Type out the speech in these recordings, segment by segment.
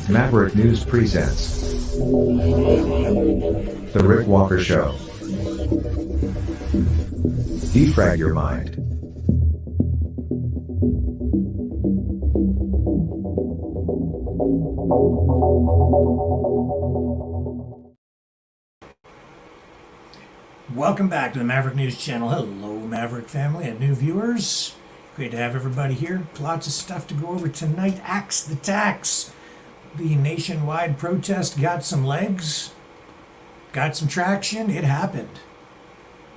Maverick News presents The Rick Walker Show. Defrag your mind. Welcome back to the Maverick News Channel. Hello, Maverick family and new viewers. Great to have everybody here. Lots of stuff to go over tonight. Axe the tax. The nationwide protest got some legs, got some traction. It happened.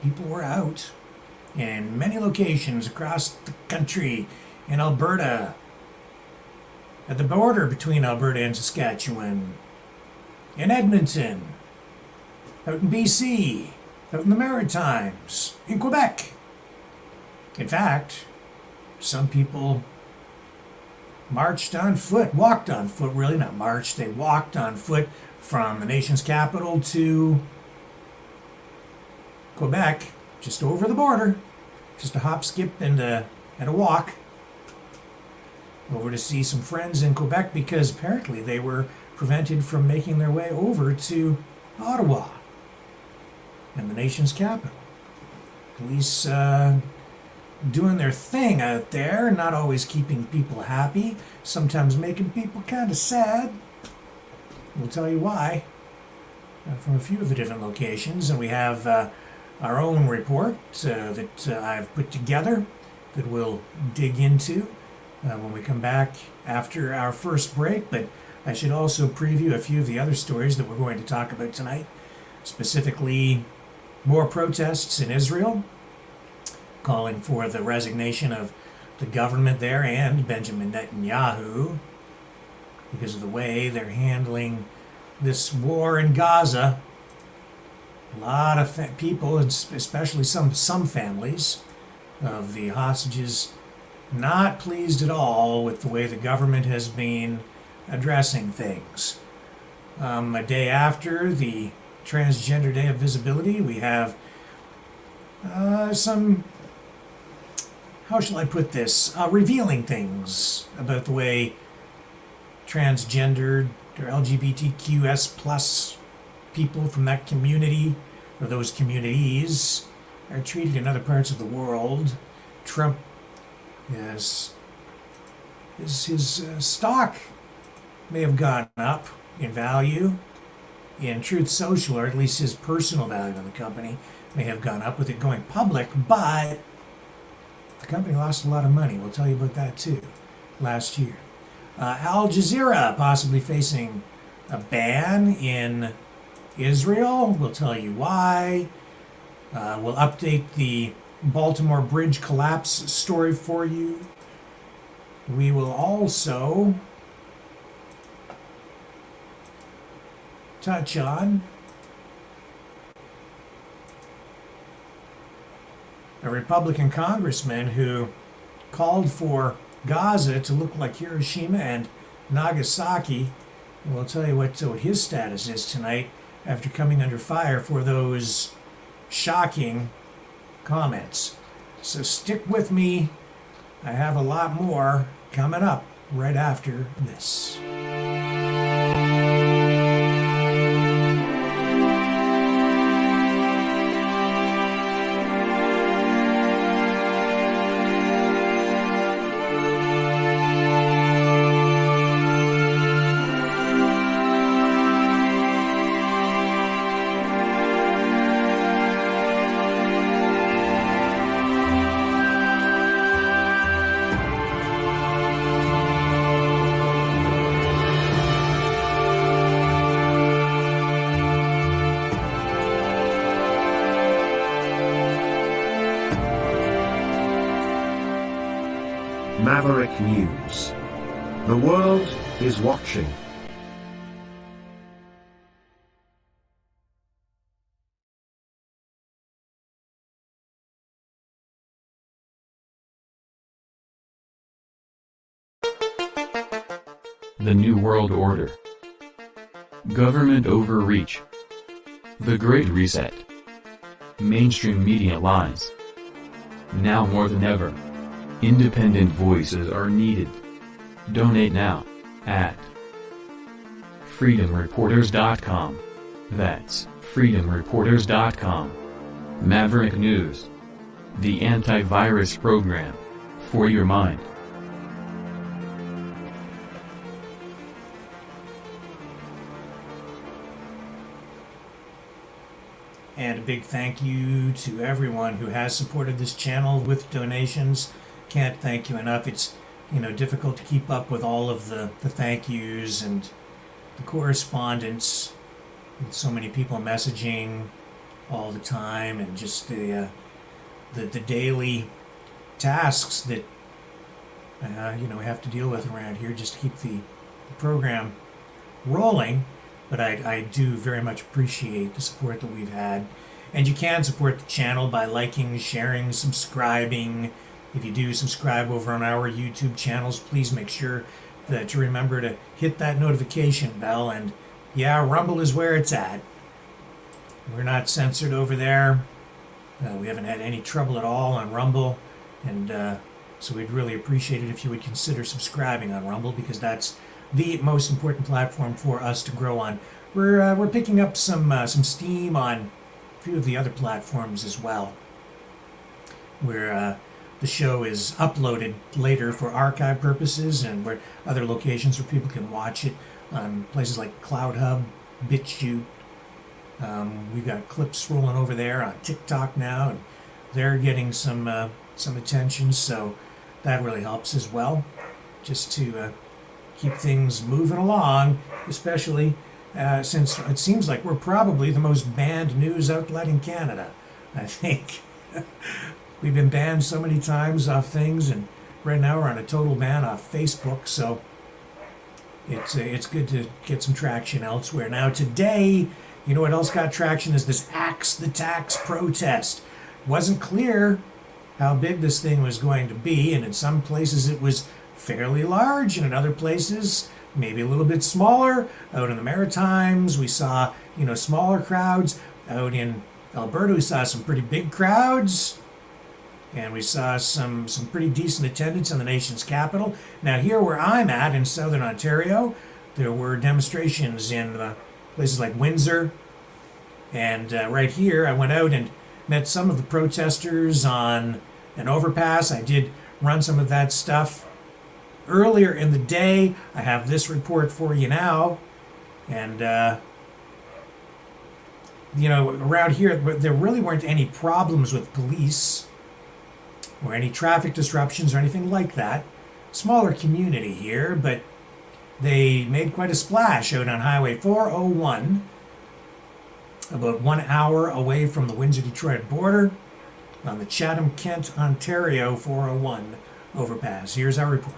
People were out in many locations across the country, in Alberta, at the border between Alberta and Saskatchewan, in Edmonton, out in BC, out in the Maritimes, in Quebec. In fact, some people marched on foot, walked on foot, really not marched, they walked on foot from the nation's capital to Quebec, just over the border, just a hop, skip, and a walk over to see some friends in Quebec because apparently they were prevented from making their way over to Ottawa and the nation's capital. Police doing their thing out there, not always keeping people happy, sometimes making people kind of sad. We'll tell you why from a few of the different locations, and we have our own report that I've put together that we'll dig into when we come back after our first break. But I should also preview a few of the other stories that we're going to talk about tonight, specifically more protests in Israel, calling for the resignation of the government there and Benjamin Netenyahu because of the way they're handling this war in Gaza. A lot of people, especially some families of the hostages, not pleased at all with the way the government has been addressing things. A day after the Transgender Day of Visibility, we have some, how shall I put this, revealing things about the way transgendered or LGBTQS plus people from that community or those communities are treated in other parts of the world. Trump, yes, his stock may have gone up in value in Truth Social, or at least his personal value in the company may have gone up with it going public, but the company lost a lot of money. We'll tell you about that too last year. Al Jazeera possibly facing a ban in Israel. We'll tell you why. We'll update the Baltimore Bridge collapse story for you. We will also touch on a Republican congressman who called for Gaza to look like Hiroshima and Nagasaki. And we'll tell you what his status is tonight after coming under fire for those shocking comments. So stick with me. I have a lot more coming up right after this. Maverick News. The world is watching. The New World Order. Government overreach. The Great Reset. Mainstream media lies. Now more than ever, independent voices are needed. Donate now at freedomreporters.com. That's freedomreporters.com. Maverick News. The antivirus program for your mind. And a big thank you to everyone who has supported this channel with donations. Can't thank you enough. It's, difficult to keep up with all of the thank yous and the correspondence with so many people messaging all the time, and just the daily tasks that we have to deal with around here just to keep the program rolling. But I do very much appreciate the support that we've had. And you can support the channel by liking, sharing, subscribing. If you do subscribe over on our YouTube channels, please make sure that you remember to hit that notification bell. And yeah, Rumble is where it's at. We're not censored over there. We haven't had any trouble at all on Rumble. And so we'd really appreciate it if you would consider subscribing on Rumble, because that's the most important platform for us to grow on. We're picking up some steam on a few of the other platforms as well, where the show is uploaded later for archive purposes, and where other locations where people can watch it on places like CloudHub, BitChute. We've got clips rolling over there on TikTok now, and they're getting some attention, so that really helps as well, just to keep things moving along, especially since it seems like we're probably the most banned news outlet in Canada. I think we've been banned so many times off things, and right now we're on a total ban off Facebook, so it's good to get some traction elsewhere. Now today, what else got traction is this Axe the Tax protest. It wasn't clear how big this thing was going to be, and in some places it was fairly large, and in other places maybe a little bit smaller. Out in the Maritimes we saw smaller crowds. Out in Alberta we saw some pretty big crowds, and we saw some pretty decent attendance in the nation's capital. Now here where I'm at in southern Ontario, there were demonstrations in places like Windsor, and right here I went out and met some of the protesters on an overpass. I did run some of that stuff earlier in the day. I have this report for you now. And, around here, there really weren't any problems with police or any traffic disruptions or anything like that. Smaller community here, but they made quite a splash out on Highway 401, about 1 hour away from the Windsor-Detroit border, on the Chatham-Kent, Ontario 401 overpass. Here's our report.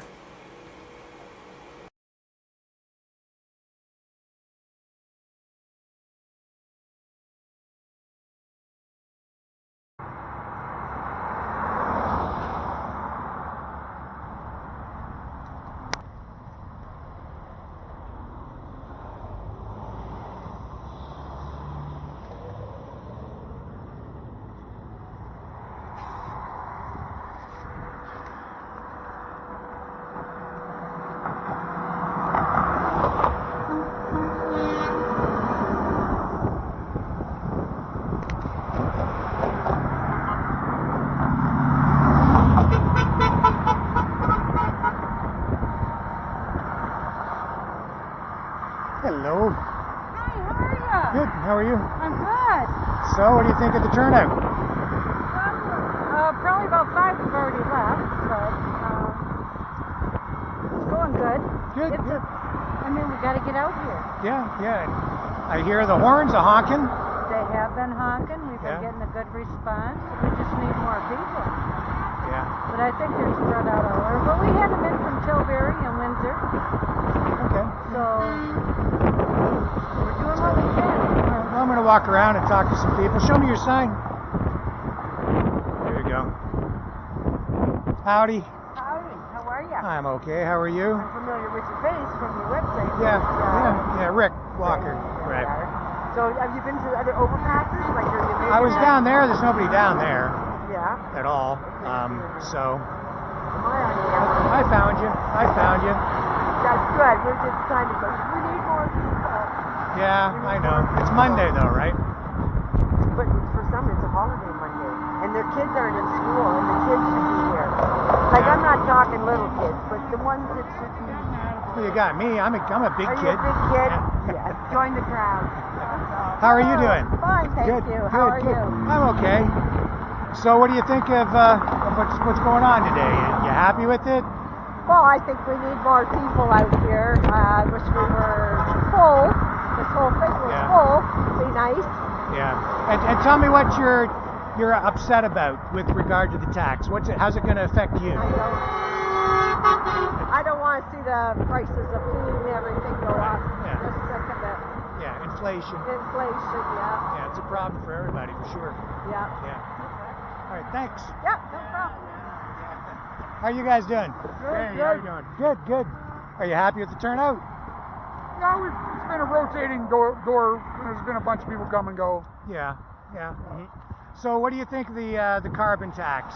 Hello. Hi, how are you? Good. How are you? I'm good. So, what do you think of the turnout? Probably about 5 have already left, but it's going good. Good. Good. We got to get out here. Yeah. I hear the horns are honking. They have been honking. We've been Yeah. getting a good response. We just need more people. Yeah. But I think they're spread out all over. But we had them in from Tilbury and Windsor. Okay. So we're doing what we can. Well, I'm going to walk around and talk to some people. Show me your sign. There you go. Howdy. Howdy, how are you? I'm okay. How are you? I'm familiar with your face from your website. Yeah. Rick Walker. Right. So have you been to other overpasses? I was down there. There's nobody down there Yeah. at all. So Am I on you? I found you. Got that's good. We're just kind of going, we need more people. Yeah, I know. It's Monday though, right? But for some, it's a holiday Monday. And their kids aren't in school, and the kids should be here. Like, I'm not talking little kids, but the ones that should be. Well, you got me. I'm a big Are kid. you a big kid? Yeah. Yes. Join the crowd. How are you doing? Fine, thank Good. you. Good. How are Good. you? I'm okay. So, what do you think of what's going on today? You happy with it? Well, I think we need more people out here. I wish we were full. This whole thing was full. Be nice. Yeah. And tell me what you're upset about with regard to the tax. How's it going to affect you? I don't want to see the prices of food and everything go up. Yeah. I'm just sick of it. Yeah, inflation. Inflation, yeah. Yeah, it's a problem for everybody, for sure. Yeah. Yeah. All right, thanks. Yep, no problem. How are you guys doing? Good, how you doing? Good, good. Are you happy with the turnout? Yeah, it's been a rotating door. There's been a bunch of people come and go. Yeah, yeah. So, what do you think of the carbon tax?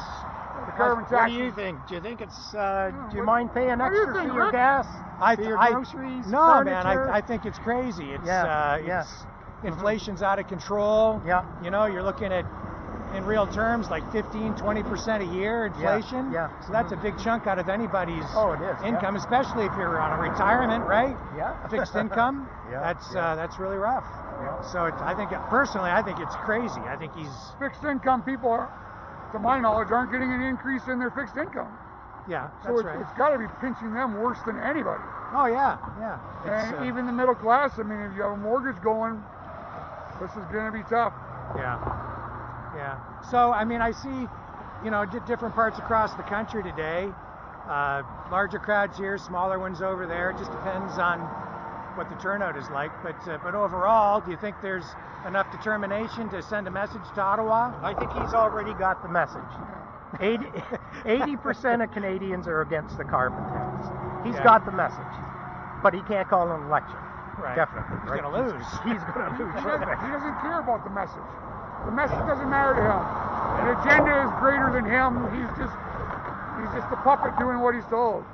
The carbon tax. What do you think? Do you think it's? Do you mind paying What do you extra think, for your Rick? gas, for your groceries, no, furniture? man. I think it's crazy. It's Yeah. inflation's out of control. Yeah. You know, you're looking at, in real terms, like 15-20% a year inflation. Yeah. So that's a big chunk out of anybody's Oh, it is, yeah. income, especially if you're on a retirement, right? Yeah. Fixed income. Yeah, That's really rough. Yeah. So I think it's crazy. I think he's Fixed income people, to my knowledge, aren't getting an increase in their fixed income. yeah. So That's right. it's got to be pinching them worse than anybody. Oh yeah, yeah. It's, And even the middle class, I mean, if you have a mortgage going, this is going to be tough. Yeah, yeah. So I mean, I see, different parts across the country today. Larger crowds here, smaller ones over there. It just depends on what the turnout is like. But overall, do you think there's enough determination to send a message to Ottawa? I think he's already got the message. 80% of Canadians are against the carbon tax. He's Yeah. got the message, but he can't call an election. Right. Definitely. He's right? gonna lose. He's going to lose. He doesn't care about the message. The message doesn't matter to him. The agenda is greater than him. He's just a puppet doing what he's told.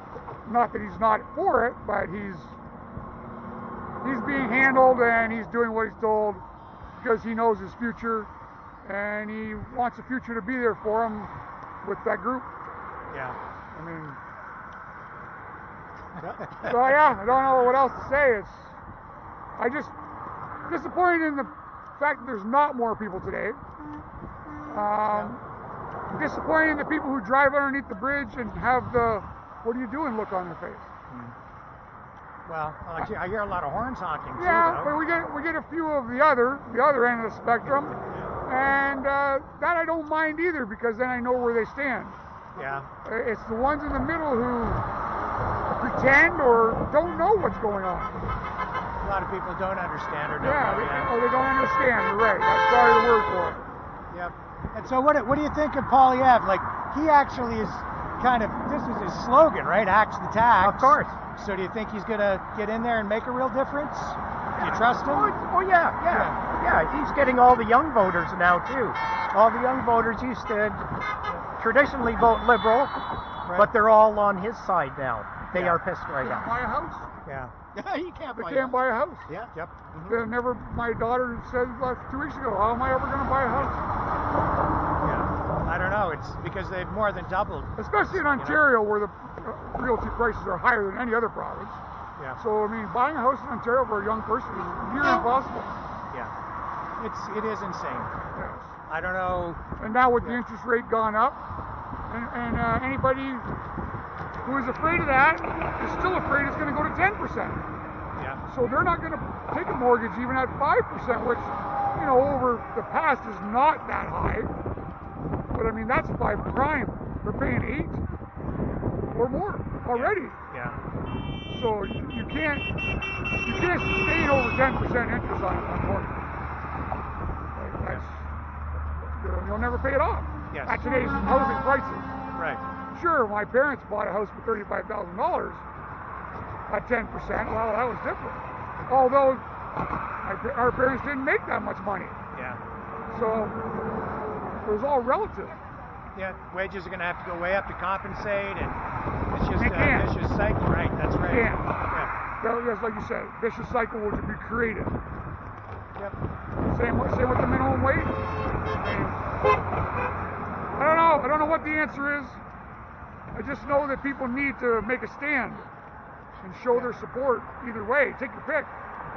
Not that he's not for it, but he's being handled and he's doing what he's told because he knows his future and he wants the future to be there for him with that group. Yeah. I mean, so yeah, I don't know what else to say. I just disappointed in the fact that there's not more people today. Disappointed in the people who drive underneath the bridge and have the "what are you doing" look on their face. Well, I hear a lot of horns honking too. Yeah, though. but we get a few of the other end of the spectrum, and that I don't mind either because then I know where they stand. Yeah. It's the ones in the middle who pretend or don't know what's going on. A lot of people don't understand or don't know. They don't understand. You're right. That's probably the word for it. Yep. And so what do you think of Polyev? Like, he actually is this is his slogan, right? Axe the tax. Of course. So do you think he's going to get in there and make a real difference? Do you trust him? Oh yeah. He's getting all the young voters now too. All the young voters used to traditionally vote Liberal, but they're all on his side now. They are pissed right Can't now. buy a house. Yeah. You can't They can't buy a house. Yeah. Yep. My daughter said 2 weeks ago, "How am I ever going to buy a house?" Yeah. I don't know. It's because they've more than doubled. Especially in Ontario, where the realty prices are higher than any other province. Yeah. So I mean, buying a house in Ontario for a young person is near impossible. Yeah. It is insane. Yes. I don't know. And now with the interest rate gone up, and anybody who is afraid of that is still afraid it's going to go to 10%. Yeah. So they're not going to take a mortgage even at 5%, which, over the past is not that high. But I mean, that's 5 prime. They're paying 8 or more already. Yeah. So you can't sustain over 10% interest on mortgage. You'll never pay it off. Yes. At today's housing prices. Right. Sure, my parents bought a house for $35,000 at 10%. Well, that was different. Although our parents didn't make that much money. Yeah. So it was all relative. Yeah. Wages are going to have to go way up to compensate, and it's just They a can't. vicious cycle. Right. That's right. They can't. Just like you said, vicious cycle would be created. Yep. Same with the minimum wage. I mean, I don't know. I don't know what the answer is. I just know that people need to make a stand and show their support either way. Take your pick.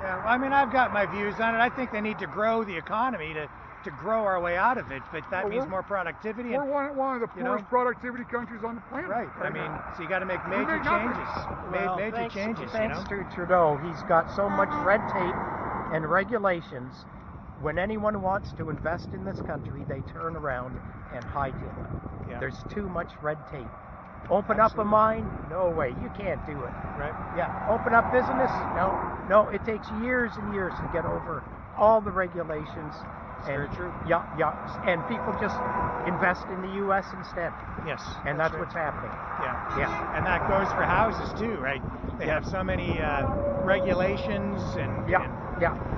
Yeah, well, I mean, I've got my views on it. I think they need to grow the economy to grow our way out of it, but that means more productivity. We're one of the poorest productivity countries on the planet. Right. I mean, so you got to make major changes. Major changes. Thanks to Trudeau, he's got so much red tape and regulations. When anyone wants to invest in this country, they turn around and hijack it. Yeah. There's too much red tape. Open up a mine? No way. You can't do it. Right. Yeah. Open up business? No. It takes years and years to get over all the regulations. Very true. Yeah. And people just invest in the U.S. instead. Yes. And that's what's happening. Yeah. And that goes for houses too, right? They have so many regulations and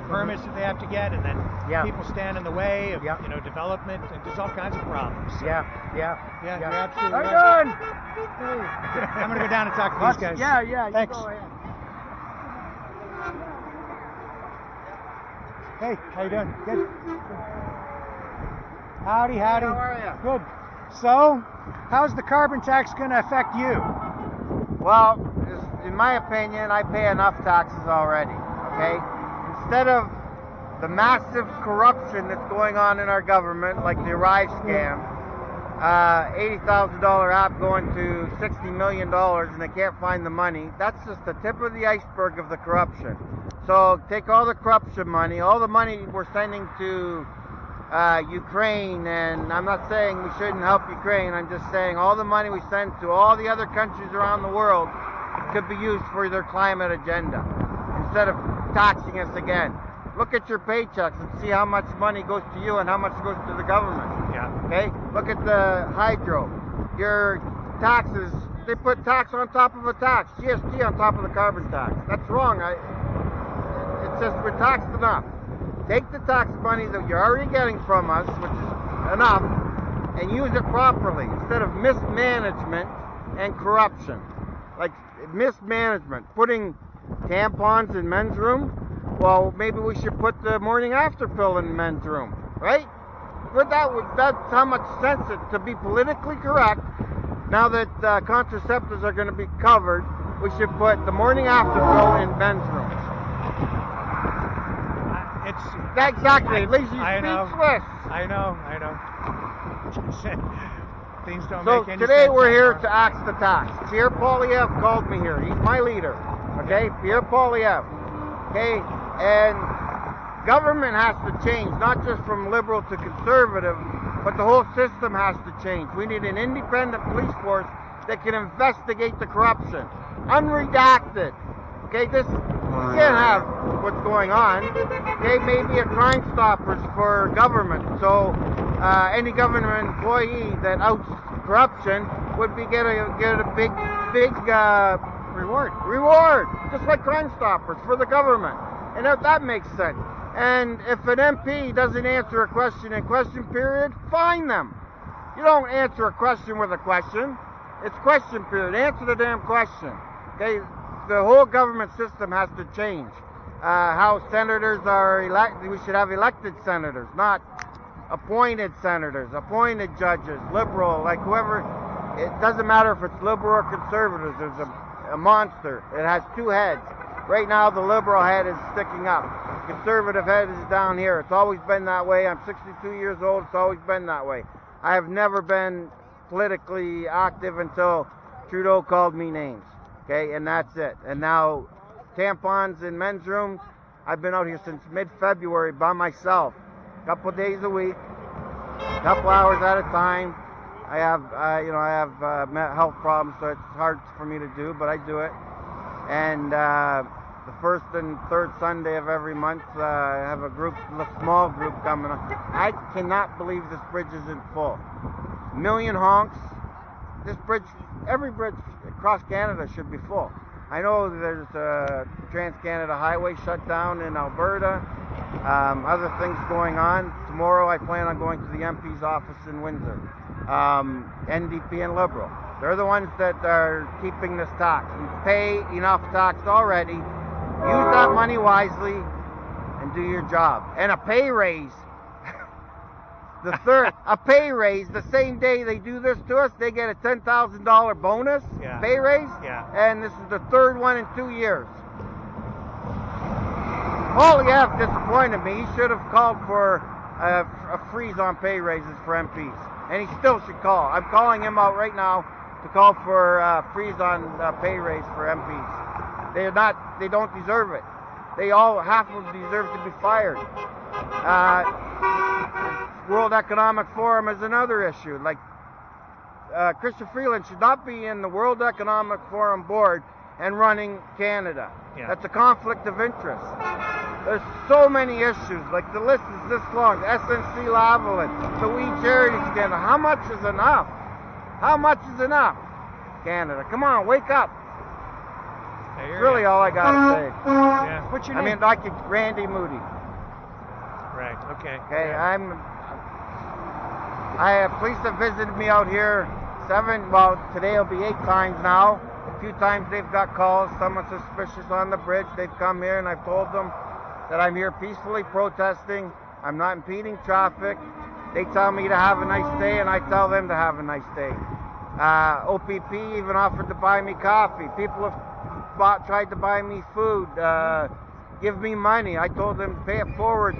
permits that they have to get, and then people stand in the way of development, and there's all kinds of problems. So, Yeah. You're absolutely I'm right. done. I'm gonna go down and talk to these guys. Yeah. Thanks. You go ahead. Hey, how you doing? Good. Howdy. How are ya? Good. So, how's the carbon tax going to affect you? Well, in my opinion, I pay enough taxes already, okay? Instead of the massive corruption that's going on in our government, like the Arrive scam, $80,000 app going to $60 million and they can't find the money, that's just the tip of the iceberg of the corruption. So take all the corruption money, all the money we're sending to Ukraine, and I'm not saying we shouldn't help Ukraine, I'm just saying all the money we send to all the other countries around the world could be used for their climate agenda instead of taxing us again. Look at your paychecks and see how much money goes to you and how much goes to the government. Yeah. Okay? Look at the hydro. Your taxes, they put tax on top of a tax, GST on top of the carbon tax. That's wrong. It's just we're taxed enough. Take the tax money that you're already getting from us, which is enough, and use it properly instead of mismanagement and corruption. Like mismanagement, putting tampons in men's room. Well, maybe we should put the morning after pill in men's room, right? But that's how much sense it to be politically correct. Now that contraceptives are going to be covered, we should put the morning after pill in men's rooms. Exactly. It leaves you speechless. I know. Things don't So make any sense. today we're here to axe the tax. Pierre Poilievre called me here. He's my leader. Okay, Pierre Poilievre. Okay, and government has to change, not just from liberal to conservative, but the whole system has to change. We need an independent police force that can investigate the corruption, unredacted. Okay, you can't have what's going on. Okay, maybe a Crime Stoppers for government. So any government employee that outs corruption would be get a big reward, just like Crime Stoppers for the government. And that makes sense. And if an MP doesn't answer a question in question period, fine them. You don't answer a question with a question. It's question period. Answer the damn question. Okay. The whole government system has to change. How senators are elected, we should have elected senators, not appointed senators, appointed judges, liberal, like whoever. It doesn't matter if it's liberal or conservative. There's a monster. It has two heads. Right now, the liberal head is sticking up. Conservative head is down here. It's always been that way. I'm 62 years old. It's always been that way. I have never been politically active until Trudeau called me names. Okay, and that's it. And now, tampons in men's rooms, I've been out here since mid-February by myself. A couple of days a week, a couple hours at a time. I have health problems, so it's hard for me to do, but I do it. And the first and third Sunday of every month, I have a small group coming up. I cannot believe this bridge isn't full. Million honks. This bridge, every bridge across Canada should be full. I know there's a Trans-Canada Highway shut down in Alberta, other things going on. Tomorrow I plan on going to the MP's office in Windsor, NDP and Liberal. They're the ones that are keeping this tax. You pay enough tax already. Use that money wisely and do your job. And a pay raise. A pay raise, the same day they do this to us, they get a $10,000 bonus pay raise. Yeah. And this is the third one in 2 years. Polyev disappointed me. He should have called for a freeze on pay raises for MPs. And he still should call. I'm calling him out right now to call for a freeze on pay raise for MPs. They don't deserve it. Half of them deserve to be fired. World Economic Forum is another issue. Like, Christian Freeland should not be in the World Economic Forum board and running Canada. Yeah. That's a conflict of interest. There's so many issues. Like, the list is this long. The SNC Lavalin, the We Charity scandal. How much is enough? How much is enough? Canada, come on, wake up. That's really all I gotta say. Yeah. What's your name? Like Randy Moody. Right. Okay. Okay. Yeah. Police have visited me out here today will be 8 times now. A few times they've got calls, someone suspicious on the bridge. They've come here and I've told them that I'm here peacefully protesting. I'm not impeding traffic. They tell me to have a nice day and I tell them to have a nice day. OPP even offered to buy me coffee. People have tried to buy me food, give me money. I told them pay it forward,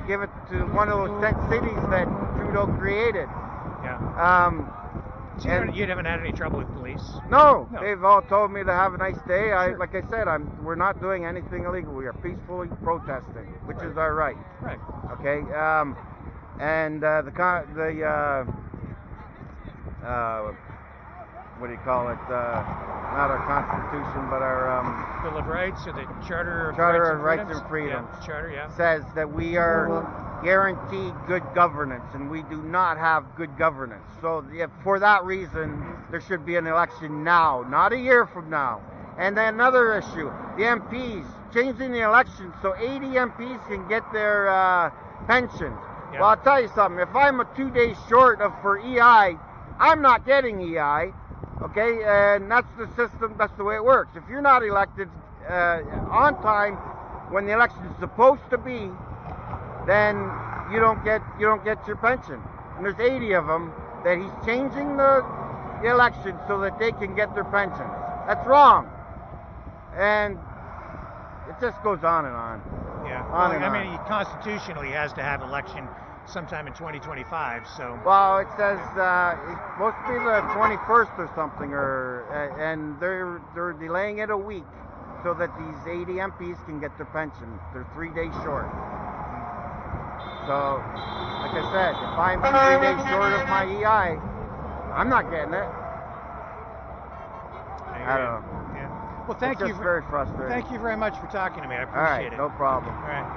give it to one of those 10 cities that Trudeau created. Yeah. So you haven't had any trouble with police? No, they've all told me to have a nice day. Like I said, we're not doing anything illegal. We are peacefully protesting, which is our right. Right. Okay. What do you call it? Not our Constitution, but our Bill of Rights or the Charter of Rights and Freedoms. Yeah, Charter, yeah. Says that we are guaranteed good governance, and we do not have good governance. So for that reason, there should be an election now, not a year from now. And then another issue, the MPs, changing the election so 80 MPs can get their pensions. Yeah. Well, I'll tell you something. If I'm 2 days short for EI, I'm not getting EI. Okay, and that's the system. That's the way it works. If you're not elected on time when the election is supposed to be, then you don't get your pension. And there's 80 of them that he's changing the election so that they can get their pensions. That's wrong, and it just goes on and on. Yeah. On. He constitutionally has to have election sometime in 2025. So. Well, it says it's supposed to be the 21st or something, and they're delaying it a week so that these 80 MPs can get their pension. They're 3 days short. So, like I said, if I'm 3 days short of my EI, I'm not getting it. I don't know. Yeah. Well, thank it's you. Just very frustrating. Thank you very much for talking to me. I appreciate All right, it. no problem. All right.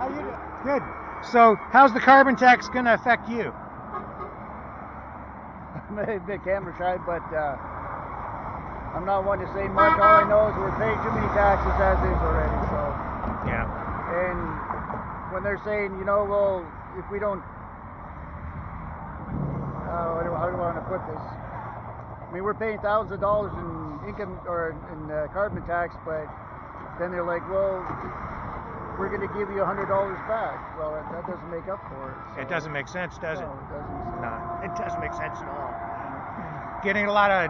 How you doing? Good. So, how's the carbon tax going to affect you? I'm a bit camera shy, but I'm not one to say much. All I know is we're paying too many taxes as is already. So. Yeah. And when they're saying, well, if we don't, how do I want to put this? I mean, we're paying thousands of dollars in income or in carbon tax, but then they're like, well, we're going to give you $100 back. Well, that doesn't make up for it. So. It doesn't make sense, does it? No, it doesn't. No, it doesn't make sense at all. Getting a lot of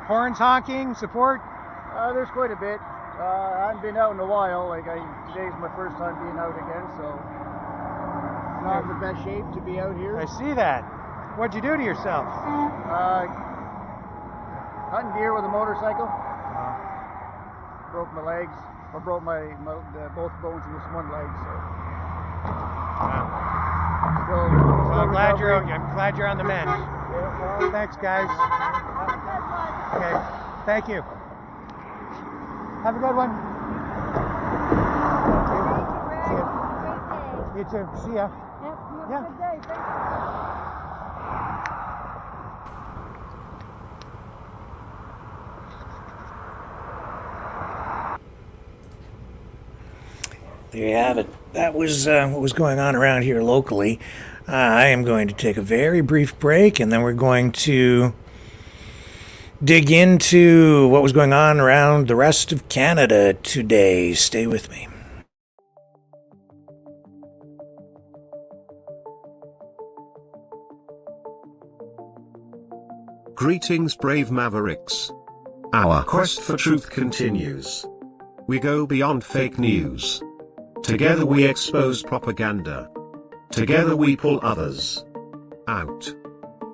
horns honking support? There's quite a bit. I haven't been out in a while. Today's my first time being out again, so not in the best shape to be out here. I see that. What'd you do to yourself? Hunting deer with a motorcycle. Broke my legs. I broke my both bones in this one leg. So. I'm glad you're on the mend. Yeah, thanks, guys. Okay, thank you. Have a good one. See ya. You too. See ya. Yep, you have a good day. Thank you. There you have it. That was what was going on around here locally. I am going to take a very brief break, and then we're going to dig into what was going on around the rest of Canada today. Stay with me. Greetings, brave Mavericks. Our quest for truth continues. We go beyond fake news. Together we expose propaganda. Together we pull others out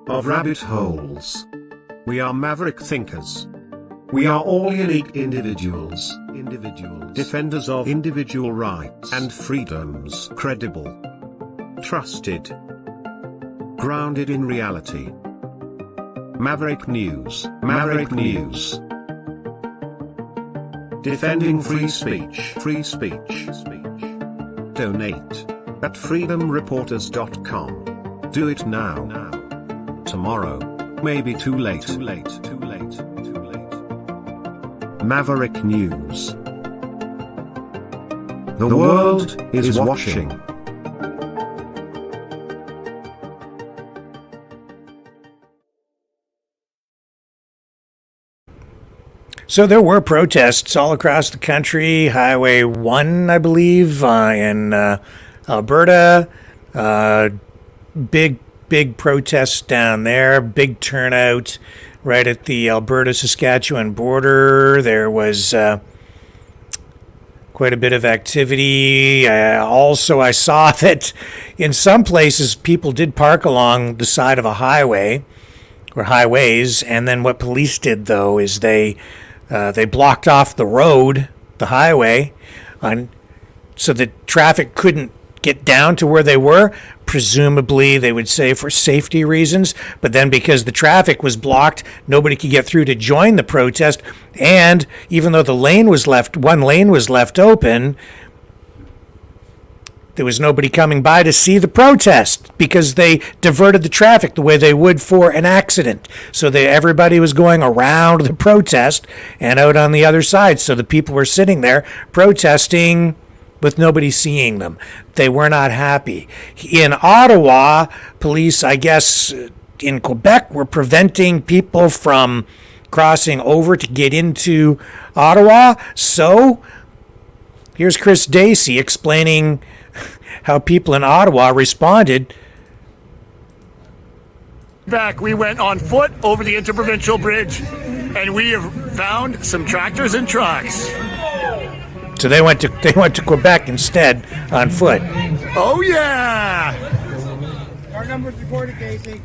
of rabbit holes. We are maverick thinkers. We are all unique individuals, defenders of individual rights and freedoms, credible, trusted, grounded in reality. Maverick News, Maverick News. Defending free speech, free speech. Donate at freedomreporters.com. Do it now. Tomorrow may be too late. Maverick News. The world is watching. So there were protests all across the country. Highway 1, I believe, in Alberta. Big protests down there. Big turnout right at the Alberta-Saskatchewan border. There was quite a bit of activity. Also, I saw that in some places people did park along the side of a highway or highways, and then what police did, though, is they blocked off the road, the highway, so that traffic couldn't get down to where they were. Presumably, they would say for safety reasons. But then because the traffic was blocked, nobody could get through to join the protest. And even though one lane was left open, there was nobody coming by to see the protest because they diverted the traffic the way they would for an accident. So everybody was going around the protest and out on the other side. So the people were sitting there protesting with nobody seeing them. They were not happy. In Ottawa, police, I guess, in Quebec, were preventing people from crossing over to get into Ottawa. So here's Chris Dacey explaining how people in Ottawa responded. Back, we went on foot over the interprovincial bridge, and we have found some tractors and trucks. So they went to Quebec instead on foot. Oh yeah! Our number's recorded, Casey.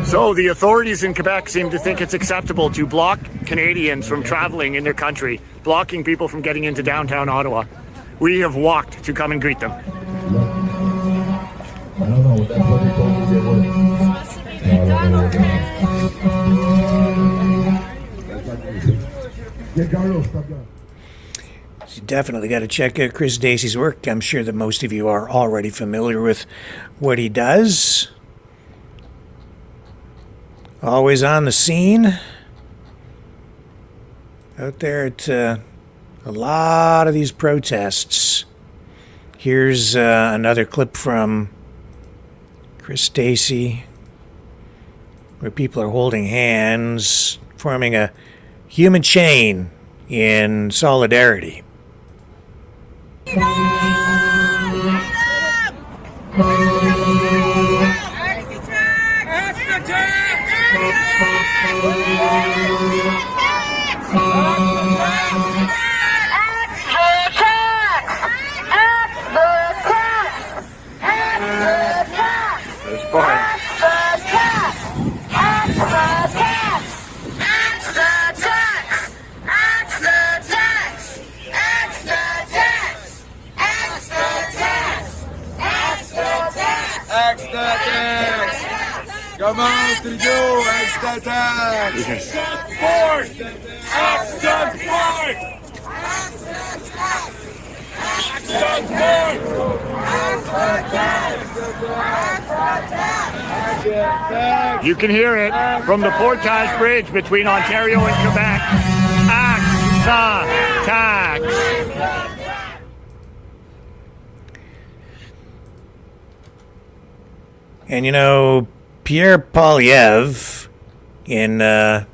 So the authorities in Quebec seem to think it's acceptable to block Canadians from traveling in their country, blocking people from getting into downtown Ottawa. We have walked to come and greet them. I don't know, that's what they told me they were. You definitely got to check out Chris Dacey's work. I'm sure that most of you are already familiar with what he does. Always on the scene. Out there at a lot of these protests. Here's another clip from Chris Dacey, where people are holding hands, forming a human chain in solidarity. Come on, to do extra tax. Force! Extra force! Extra force! You can hear it from the Portage Bridge between Ontario and Quebec. Axe the tax. And you know, Pierre Poilievre, in a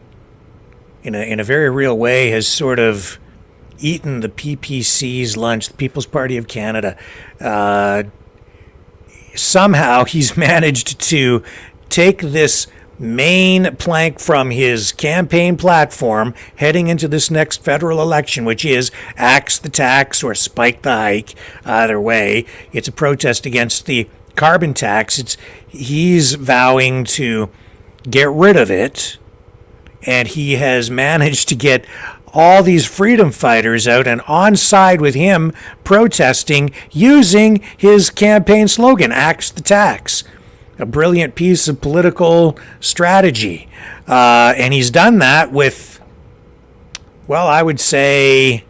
very real way, has sort of eaten the PPC's lunch, the People's Party of Canada. Somehow he's managed to take this main plank from his campaign platform heading into this next federal election, which is axe the tax or spike the hike. Either way, it's a protest against the carbon tax. He's vowing to get rid of it, and he has managed to get all these freedom fighters out and on side with him protesting using his campaign slogan, axe the tax. A brilliant piece of political strategy. And he's done that with, well, I would say,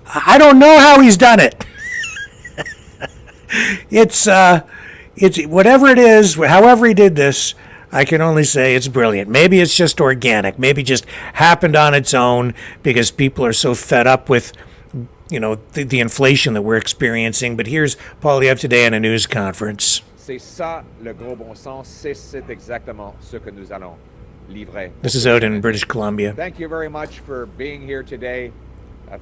I don't know how he's done it. It's whatever it is, however he did this, I can only say it's brilliant. Maybe it's just organic. Maybe it just happened on its own because people are so fed up with, the inflation that we're experiencing. But here's Poilievre today in a news conference. C'est ça le gros bon sens. C'est exactement ce que nous allons livrer. This is out in British Columbia. Thank you very much for being here today,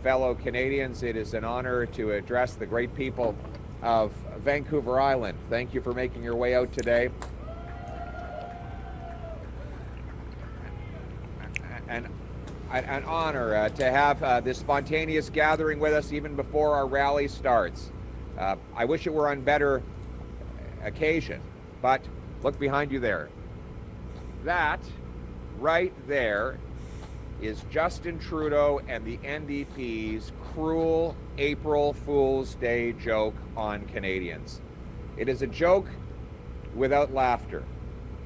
fellow Canadians. It is an honor to address the great people of Vancouver Island. Thank you for making your way out today. An honor to have this spontaneous gathering with us even before our rally starts. I wish it were on better occasion, but look behind you there. That right there is Justin Trudeau and the NDP's cruel April Fool's Day joke on Canadians. It is a joke without laughter.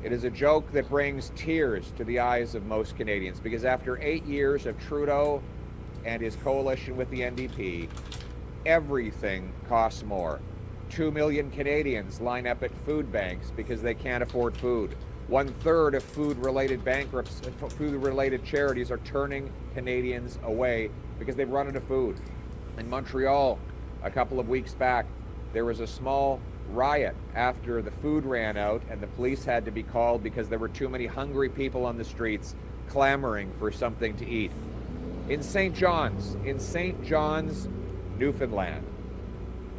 It is a joke that brings tears to the eyes of most Canadians, because after 8 years of Trudeau and his coalition with the NDP, everything costs more. 2 million Canadians line up at food banks because they can't afford food. 1/3 of food-related bankruptcy, food-related charities are turning Canadians away because they've run out of food. In Montreal, a couple of weeks back, there was a small riot after the food ran out and the police had to be called because there were too many hungry people on the streets clamoring for something to eat. In St. John's, Newfoundland,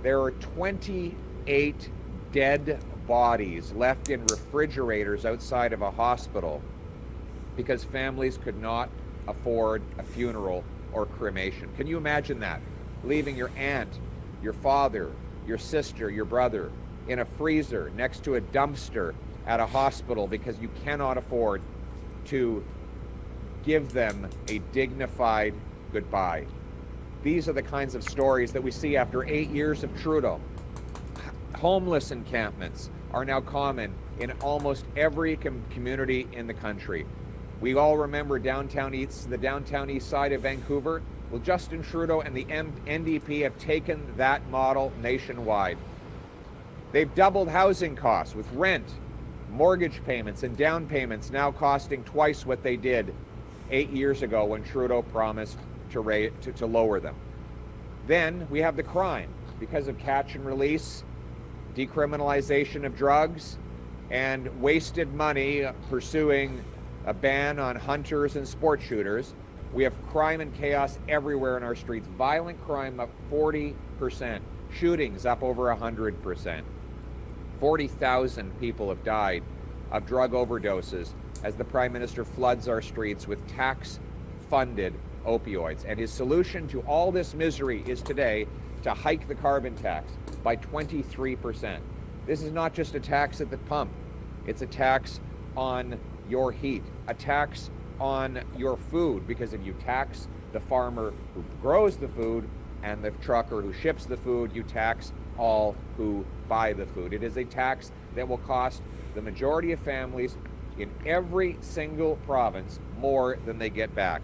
there are 28 dead bodies left in refrigerators outside of a hospital because families could not afford a funeral or cremation. Can you imagine that? Leaving your aunt, your father, your sister, your brother in a freezer next to a dumpster at a hospital because you cannot afford to give them a dignified goodbye. These are the kinds of stories that we see after 8 years of Trudeau. Homeless encampments are now common in almost every community in the country. We all remember the downtown east side of Vancouver. Well, Justin Trudeau and the NDP have taken that model nationwide. They've doubled housing costs with rent, mortgage payments, and down payments now costing twice what they did 8 years ago when Trudeau promised to lower them. Then we have the crime because of catch and release, decriminalization of drugs, and wasted money pursuing a ban on hunters and sport shooters. We have crime and chaos everywhere in our streets. Violent crime up 40%. Shootings up over 100%. 40,000 people have died of drug overdoses as the Prime Minister floods our streets with tax-funded opioids. And his solution to all this misery is today to hike the carbon tax by 23%. This is not just a tax at the pump. It's a tax on your heat, a tax on your food, because if you tax the farmer who grows the food and the trucker who ships the food, you tax all who buy the food. It is a tax that will cost the majority of families in every single province more than they get back.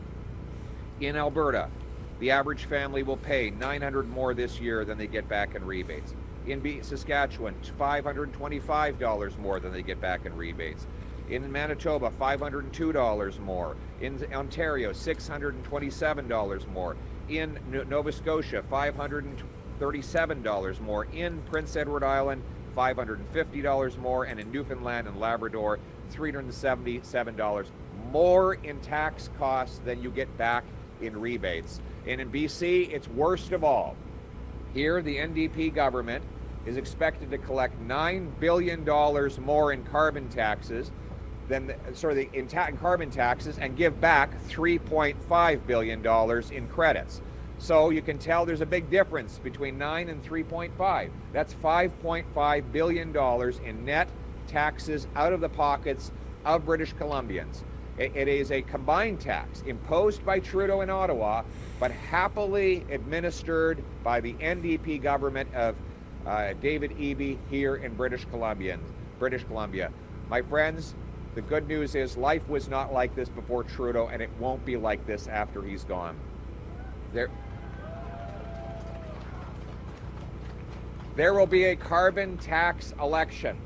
In Alberta, the average family will pay $900 more this year than they get back in rebates. In Saskatchewan, $525 more than they get back in rebates. In Manitoba, $502 more. In Ontario, $627 more. In Nova Scotia, $537 more. In Prince Edward Island, $550 more. And in Newfoundland and Labrador, $377 more in tax costs than you get back in rebates. And in BC, it's worst of all. Here, the NDP government is expected to collect $9 billion more in carbon taxes carbon taxes and give back $3.5 billion in credits. So you can tell there's a big difference between 9 and 3.5. That's $5.5 billion in net taxes out of the pockets of British Columbians. It is a combined tax imposed by Trudeau in Ottawa, but happily administered by the NDP government of David Eby here in British Columbia. My friends, the good news is life was not like this before Trudeau, and it won't be like this after he's gone. There will be a carbon tax election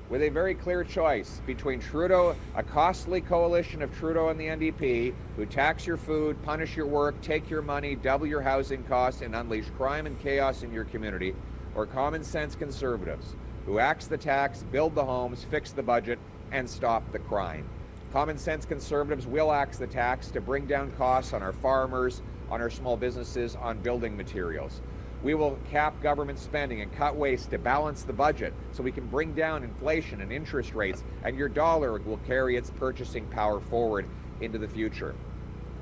with a very clear choice between Trudeau, a costly coalition of Trudeau and the NDP, who tax your food, punish your work, take your money, double your housing costs, and unleash crime and chaos in your community, or common sense conservatives, who axe the tax, build the homes, fix the budget, and stop the crime. Common sense conservatives will axe the tax to bring down costs on our farmers, on our small businesses, on building materials. We will cap government spending and cut waste to balance the budget so we can bring down inflation and interest rates, and your dollar will carry its purchasing power forward into the future.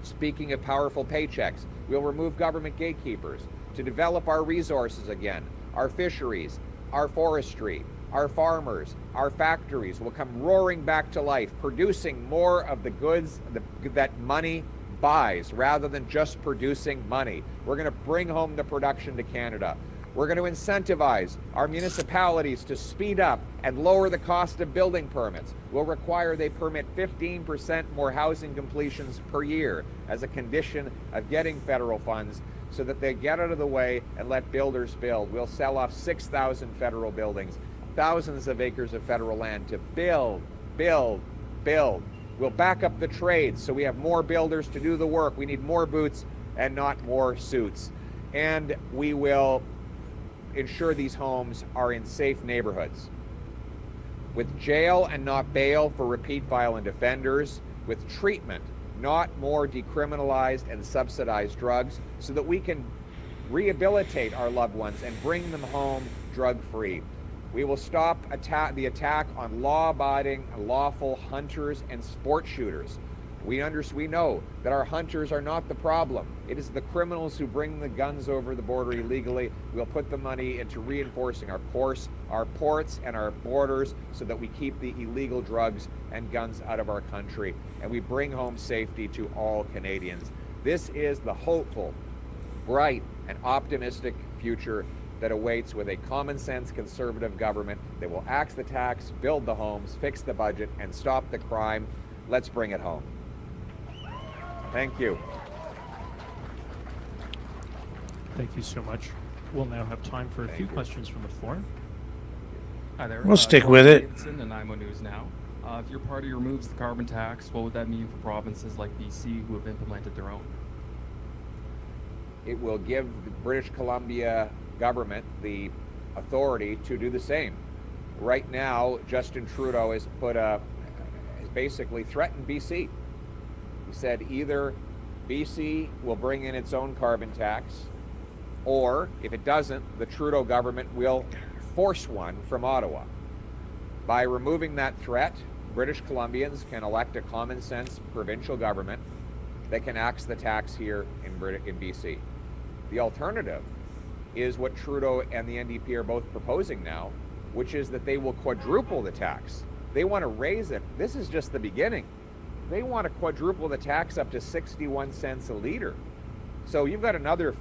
Speaking of powerful paychecks, we'll remove government gatekeepers to develop our resources again. Our fisheries, our forestry, our farmers, our factories will come roaring back to life, producing more of the goods that money buys rather than just producing money. We're going to bring home the production to Canada. We're going to incentivize our municipalities to speed up and lower the cost of building permits. We'll require they permit 15% more housing completions per year as a condition of getting federal funds so that they get out of the way and let builders build. We'll sell off 6,000 federal buildings, thousands of acres of federal land to build. We'll back up the trades so we have more builders to do the work. We need more boots and not more suits. And we will ensure these homes are in safe neighborhoods, with jail and not bail for repeat violent offenders, with treatment, not more decriminalized and subsidized drugs, so that we can rehabilitate our loved ones and bring them home drug-free. We will stop the attack on law-abiding, lawful hunters and sport shooters. We know that our hunters are not the problem. It is the criminals who bring the guns over the border illegally. We'll put the money into reinforcing our ports, and our borders so that we keep the illegal drugs and guns out of our country, and we bring home safety to all Canadians. This is the hopeful, bright, and optimistic future that awaits with a common sense conservative government that will axe the tax, build the homes, fix the budget, and stop the crime. Let's bring it home. Thank you. Thank you so much. We'll now have time for a few questions from the floor. Hi there. We'll stick with it. Davidson and IMO News Now. If your party removes the carbon tax, what would that mean for provinces like BC who have implemented their own? It will give the British Columbia government the authority to do the same. Right now, Justin Trudeau has basically threatened BC. He said either BC will bring in its own carbon tax, or if it doesn't, the Trudeau government will force one from Ottawa. By removing that threat, British Columbians can elect a common sense provincial government that can axe the tax here in BC. The alternative is what Trudeau and the NDP are both proposing now, which is that they will quadruple the tax. They want to raise it. This is just the beginning. They want to quadruple the tax up to 61 cents a liter. So you've got another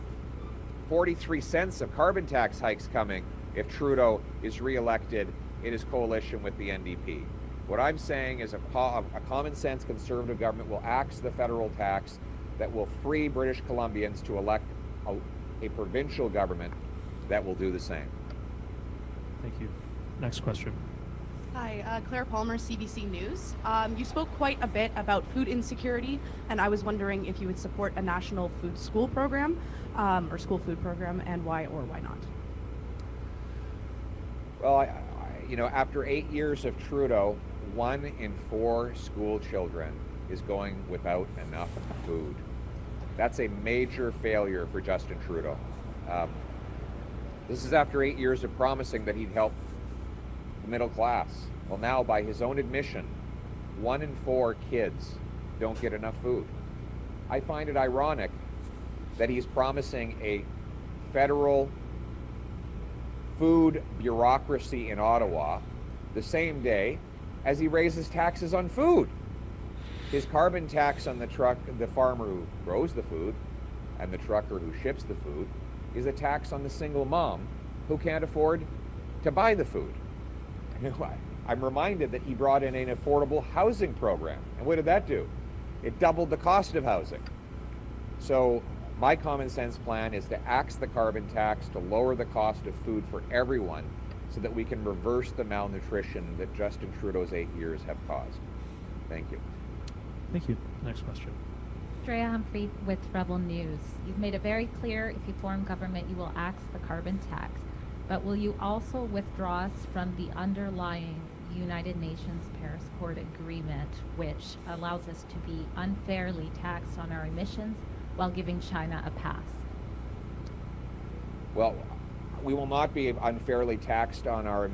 43 cents of carbon tax hikes coming if Trudeau is reelected in his coalition with the NDP. What I'm saying is a common sense conservative government will axe the federal tax that will free British Columbians to elect a provincial government that will do the same. Next question. Hi, Claire Palmer, CBC News. You spoke quite a bit about food insecurity, and I was wondering if you would support a national food school program or school food program, and why or why not. Well, after 8 years of Trudeau, 1 in 4 school children is going without enough food. That's a major failure for Justin Trudeau. This is after 8 years of promising that he'd help the middle class. Well, now, by his own admission, 1 in 4 kids don't get enough food. I find it ironic that he's promising a federal food bureaucracy in Ottawa the same day as he raises taxes on food. His carbon tax on the farmer who grows the food and the trucker who ships the food is a tax on the single mom who can't afford to buy the food. I'm reminded that he brought in an affordable housing program. And what did that do? It doubled the cost of housing. So my common sense plan is to axe the carbon tax to lower the cost of food for everyone so that we can reverse the malnutrition that Justin Trudeau's 8 years have caused. Thank you. Thank you. Next question. Drea Humphrey with Rebel News. You've made it very clear if you form government, you will axe the carbon tax. But will you also withdraw us from the underlying United Nations Paris Accord agreement, which allows us to be unfairly taxed on our emissions while giving China a pass? Well, we will not be unfairly taxed on our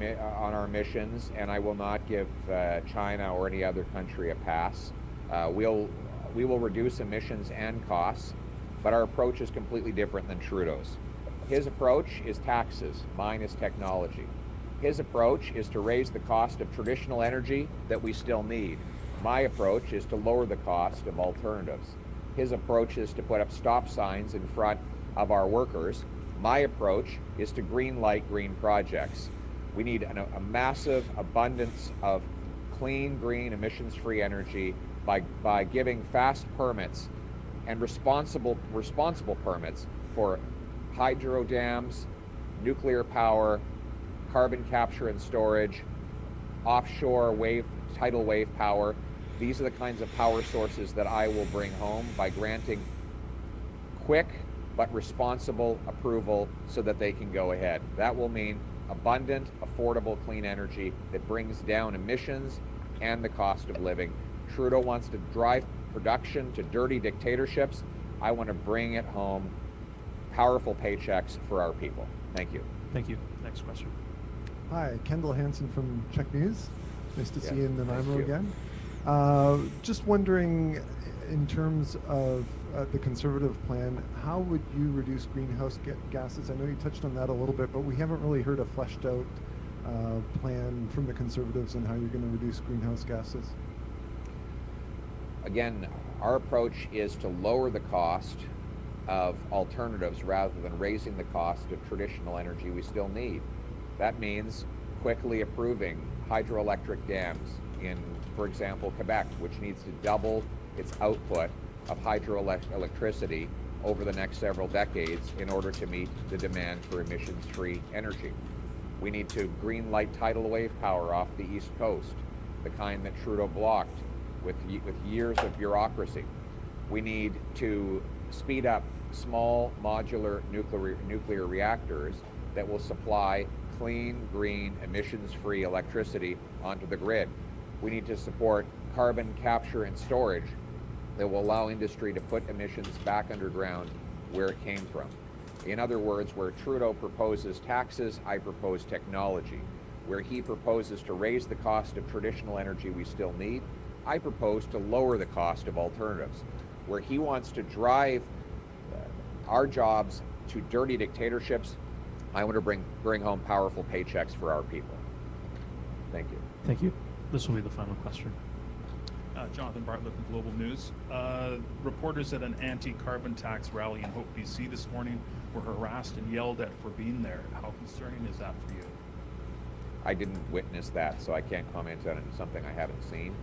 emissions, and I will not give China or any other country a pass. We will reduce emissions and costs, but our approach is completely different than Trudeau's. His approach is taxes, mine is technology. His approach is to raise the cost of traditional energy that we still need. My approach is to lower the cost of alternatives. His approach is to put up stop signs in front of our workers. My approach is to green light green projects. We need a massive abundance of clean, green, emissions-free energy by giving fast permits and responsible permits for hydro dams, nuclear power, carbon capture and storage, offshore tidal wave power. These are the kinds of power sources that I will bring home by granting quick but responsible approval so that they can go ahead. That will mean abundant, affordable, clean energy that brings down emissions and the cost of living. Trudeau wants to drive production to dirty dictatorships. I want to bring it home, powerful paychecks for our people. Thank you. Thank you. Next question. Hi, Kendall Hansen from Czech News. Nice to see you in Nanaimo again. Just wondering, in terms of the Conservative plan, how would you reduce greenhouse gases? I know you touched on that a little bit, but we haven't really heard a fleshed out plan from the Conservatives on how you're going to reduce greenhouse gases. Again, our approach is to lower the cost of alternatives rather than raising the cost of traditional energy we still need. That means quickly approving hydroelectric dams in, for example, Quebec, which needs to double its output of hydroelectricity over the next several decades in order to meet the demand for emissions-free energy. We need to green light tidal wave power off the East Coast, the kind that Trudeau blocked with years of bureaucracy. We need to speed up small modular nuclear reactors that will supply clean, green, emissions-free electricity onto the grid. We need to support carbon capture and storage that will allow industry to put emissions back underground where it came from. In other words, where Trudeau proposes taxes, I propose technology. Where he proposes to raise the cost of traditional energy we still need, I propose to lower the cost of alternatives. Where he wants to drive our jobs to dirty dictatorships, I want to bring home powerful paychecks for our people. Thank you. Thank you. This will be the final question. Jonathan Bartlett from Global News. Reporters at an anti-carbon tax rally in Hope, BC this morning were harassed and yelled at for being there. How concerning is that for you? I didn't witness that, so I can't comment on something I haven't seen.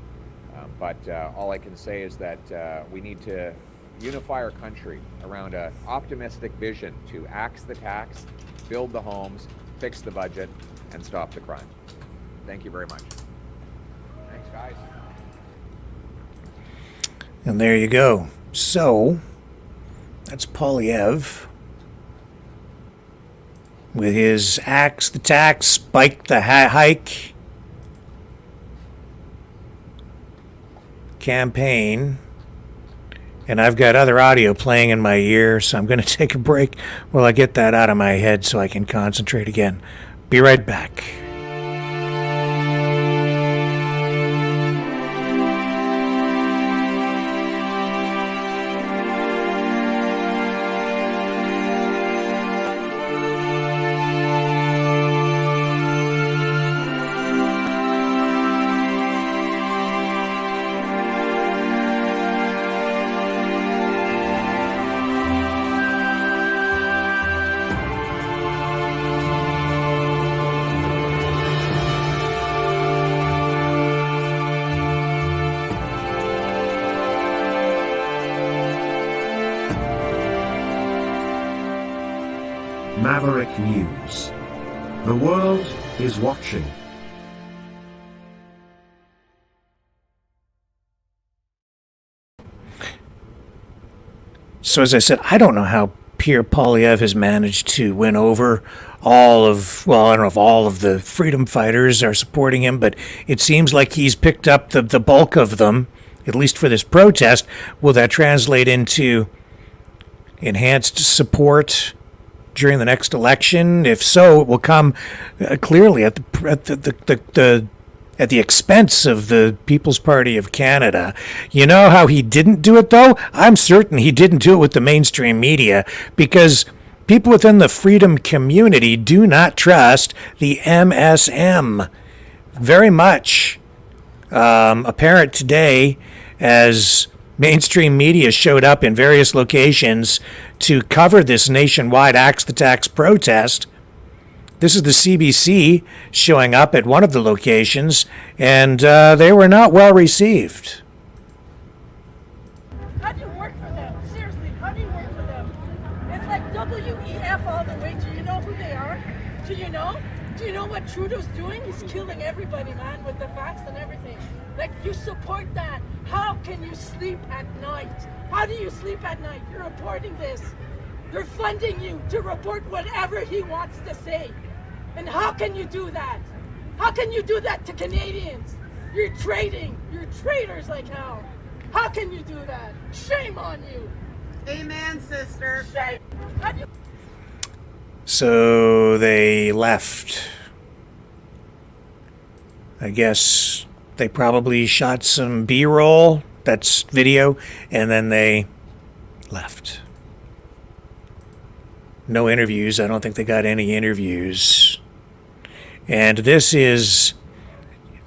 But all I can say is that we need to unify our country around an optimistic vision to axe the tax, build the homes, fix the budget, and stop the crime. Thank you very much. Thanks, guys. And there you go. So, that's Polyev with his Axe the Tax, Spike the Hike campaign. And I've got other audio playing in my ear, so I'm going to take a break while I get that out of my head so I can concentrate again. Be right back. Maverick News. The world is watching. So as I said, I don't know how Pierre Poilievre has managed to win over all of, well, I don't know if all of the freedom fighters are supporting him, but it seems like he's picked up the bulk of them, at least for this protest. Will that translate into enhanced support during the next election? If so, it will come clearly at the expense of the People's Party of Canada. You know how he didn't do it, though? I'm certain he didn't do it with the mainstream media, because people within the freedom community do not trust the MSM very much. Apparent today, as mainstream media showed up in various locations to cover this nationwide Axe the Tax protest. This is the CBC showing up at one of the locations, and they were not well received. How do you work for them? Seriously, how do you work for them? It's like WEF all the way. Do you know who they are? Do you know? Do you know what Trudeau's doing? He's killing everybody, man, with the facts and everything. Like, you support that. How can you sleep at night? How do you sleep at night? You're reporting this. They're funding you to report whatever he wants to say. And how can you do that? How can you do that to Canadians? You're trading. You're traitors like hell. How can you do that? Shame on you. Amen, sister. Shame. How do you... So they left. I guess they probably shot some B-roll, that's video, and then they left. No interviews. I don't think they got any interviews. And this is,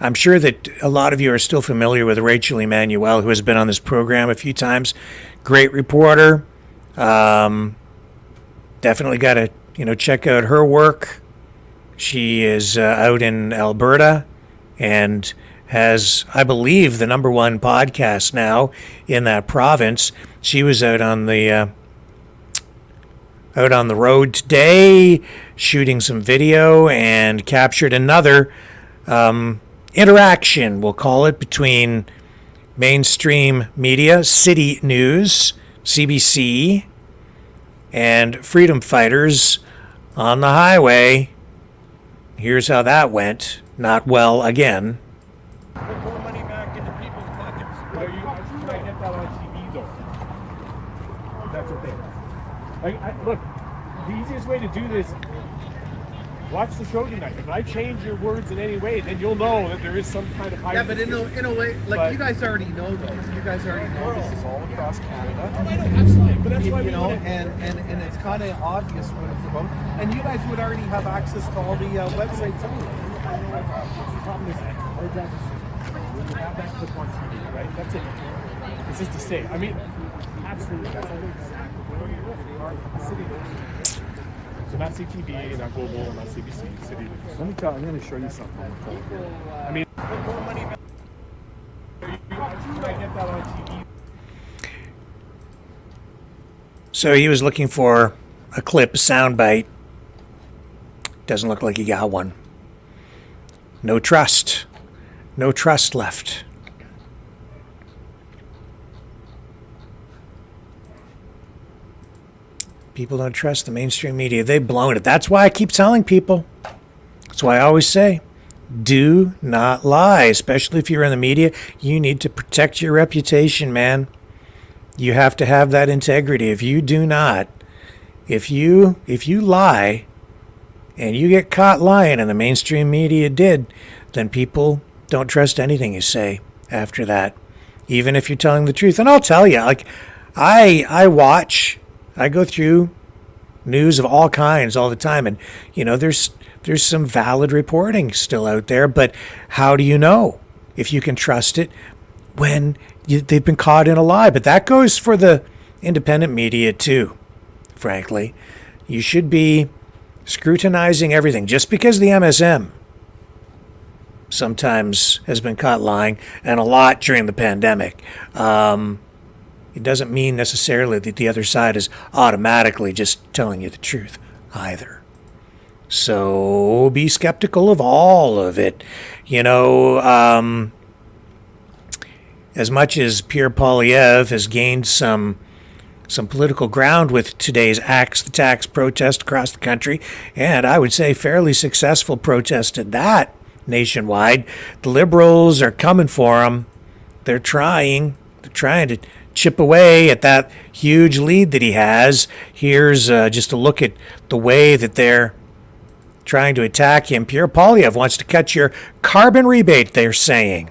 I'm sure that a lot of you are still familiar with Rachel Emmanuel, who has been on this program a few times. Great reporter. Definitely got to, check out her work. She is out in Alberta and has, I believe, the #1 podcast now in that province. She was out on the road today, shooting some video, and captured another interaction, we'll call it, between mainstream media, City News, CBC, and freedom fighters on the highway. Here's how that went. Not well again. Put more money back into people's pockets. Are you trying to get that on TV, though? That's the thing. Look, the easiest way to do this, watch the show tonight. If I change your words in any way, then you'll know that there is some kind of high. Yeah, but in a way, like, you guys already know though. You guys already know this is all across Canada. Oh, I know, absolutely. But that's why we know, and it's kind of obvious what it's about. And you guys would already have access to all the websites anyway. The problem is, our job is when you have that clip on TV, right? That's it. It's just to say. I mean, absolutely. That's exactly what you're City. So not CTV, not Global, not CBC, City. Let me tell you, I'm going to show you something on the phone. I mean, put more money back. You might get that on TV. So he was looking for a clip, a soundbite. Doesn't look like he got one. no trust. No trust left. People don't trust the mainstream media. They've blown it. That's why I keep telling people. That's why I always say, do not lie, especially if you're in the media. You need to protect your reputation, man. You have to have that integrity. If you do not, if you lie and you get caught lying, and the mainstream media did, then people don't trust anything you say after that, even if you're telling the truth. And I'll tell you, like, I go through news of all kinds all the time, and there's some valid reporting still out there, but how do you know if you can trust it when they've been caught in a lie? But that goes for the independent media too, frankly. You should be scrutinizing everything. Just because the MSM sometimes has been caught lying, and a lot during the pandemic, it doesn't mean necessarily that the other side is automatically just telling you the truth either. So be skeptical of all of it. As much as Pierre Poilievre has gained some political ground with today's Axe the Tax protest across the country, and I would say fairly successful protest at that nationwide, the Liberals are coming for him. They're trying to chip away at that huge lead that he has. Here's just a look at the way that they're trying to attack him. Pierre Poilievre wants to cut your carbon rebate, they're saying.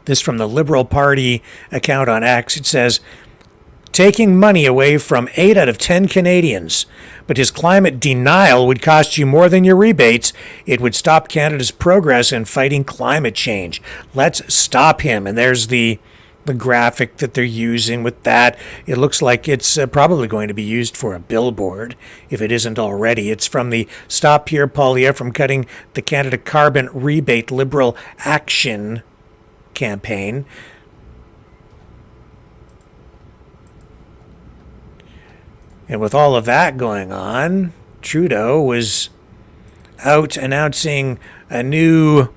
This from the Liberal Party account on X. It says, taking money away from 8 out of 10 Canadians, but his climate denial would cost you more than your rebates. It would stop Canada's progress in fighting climate change. Let's stop him. And there's the graphic that they're using with that. It looks like it's probably going to be used for a billboard, if it isn't already. It's from the Stop Pierre Poilievre from Cutting the Canada Carbon Rebate Liberal Action campaign. And with all of that going on, Trudeau was out announcing a new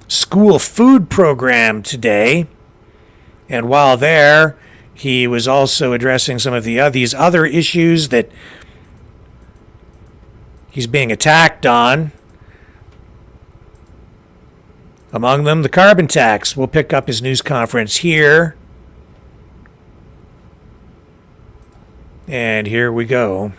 school food program today. And while there, he was also addressing some of these other issues that he's being attacked on. Among them, the carbon tax. We'll pick up his news conference here. And here we go.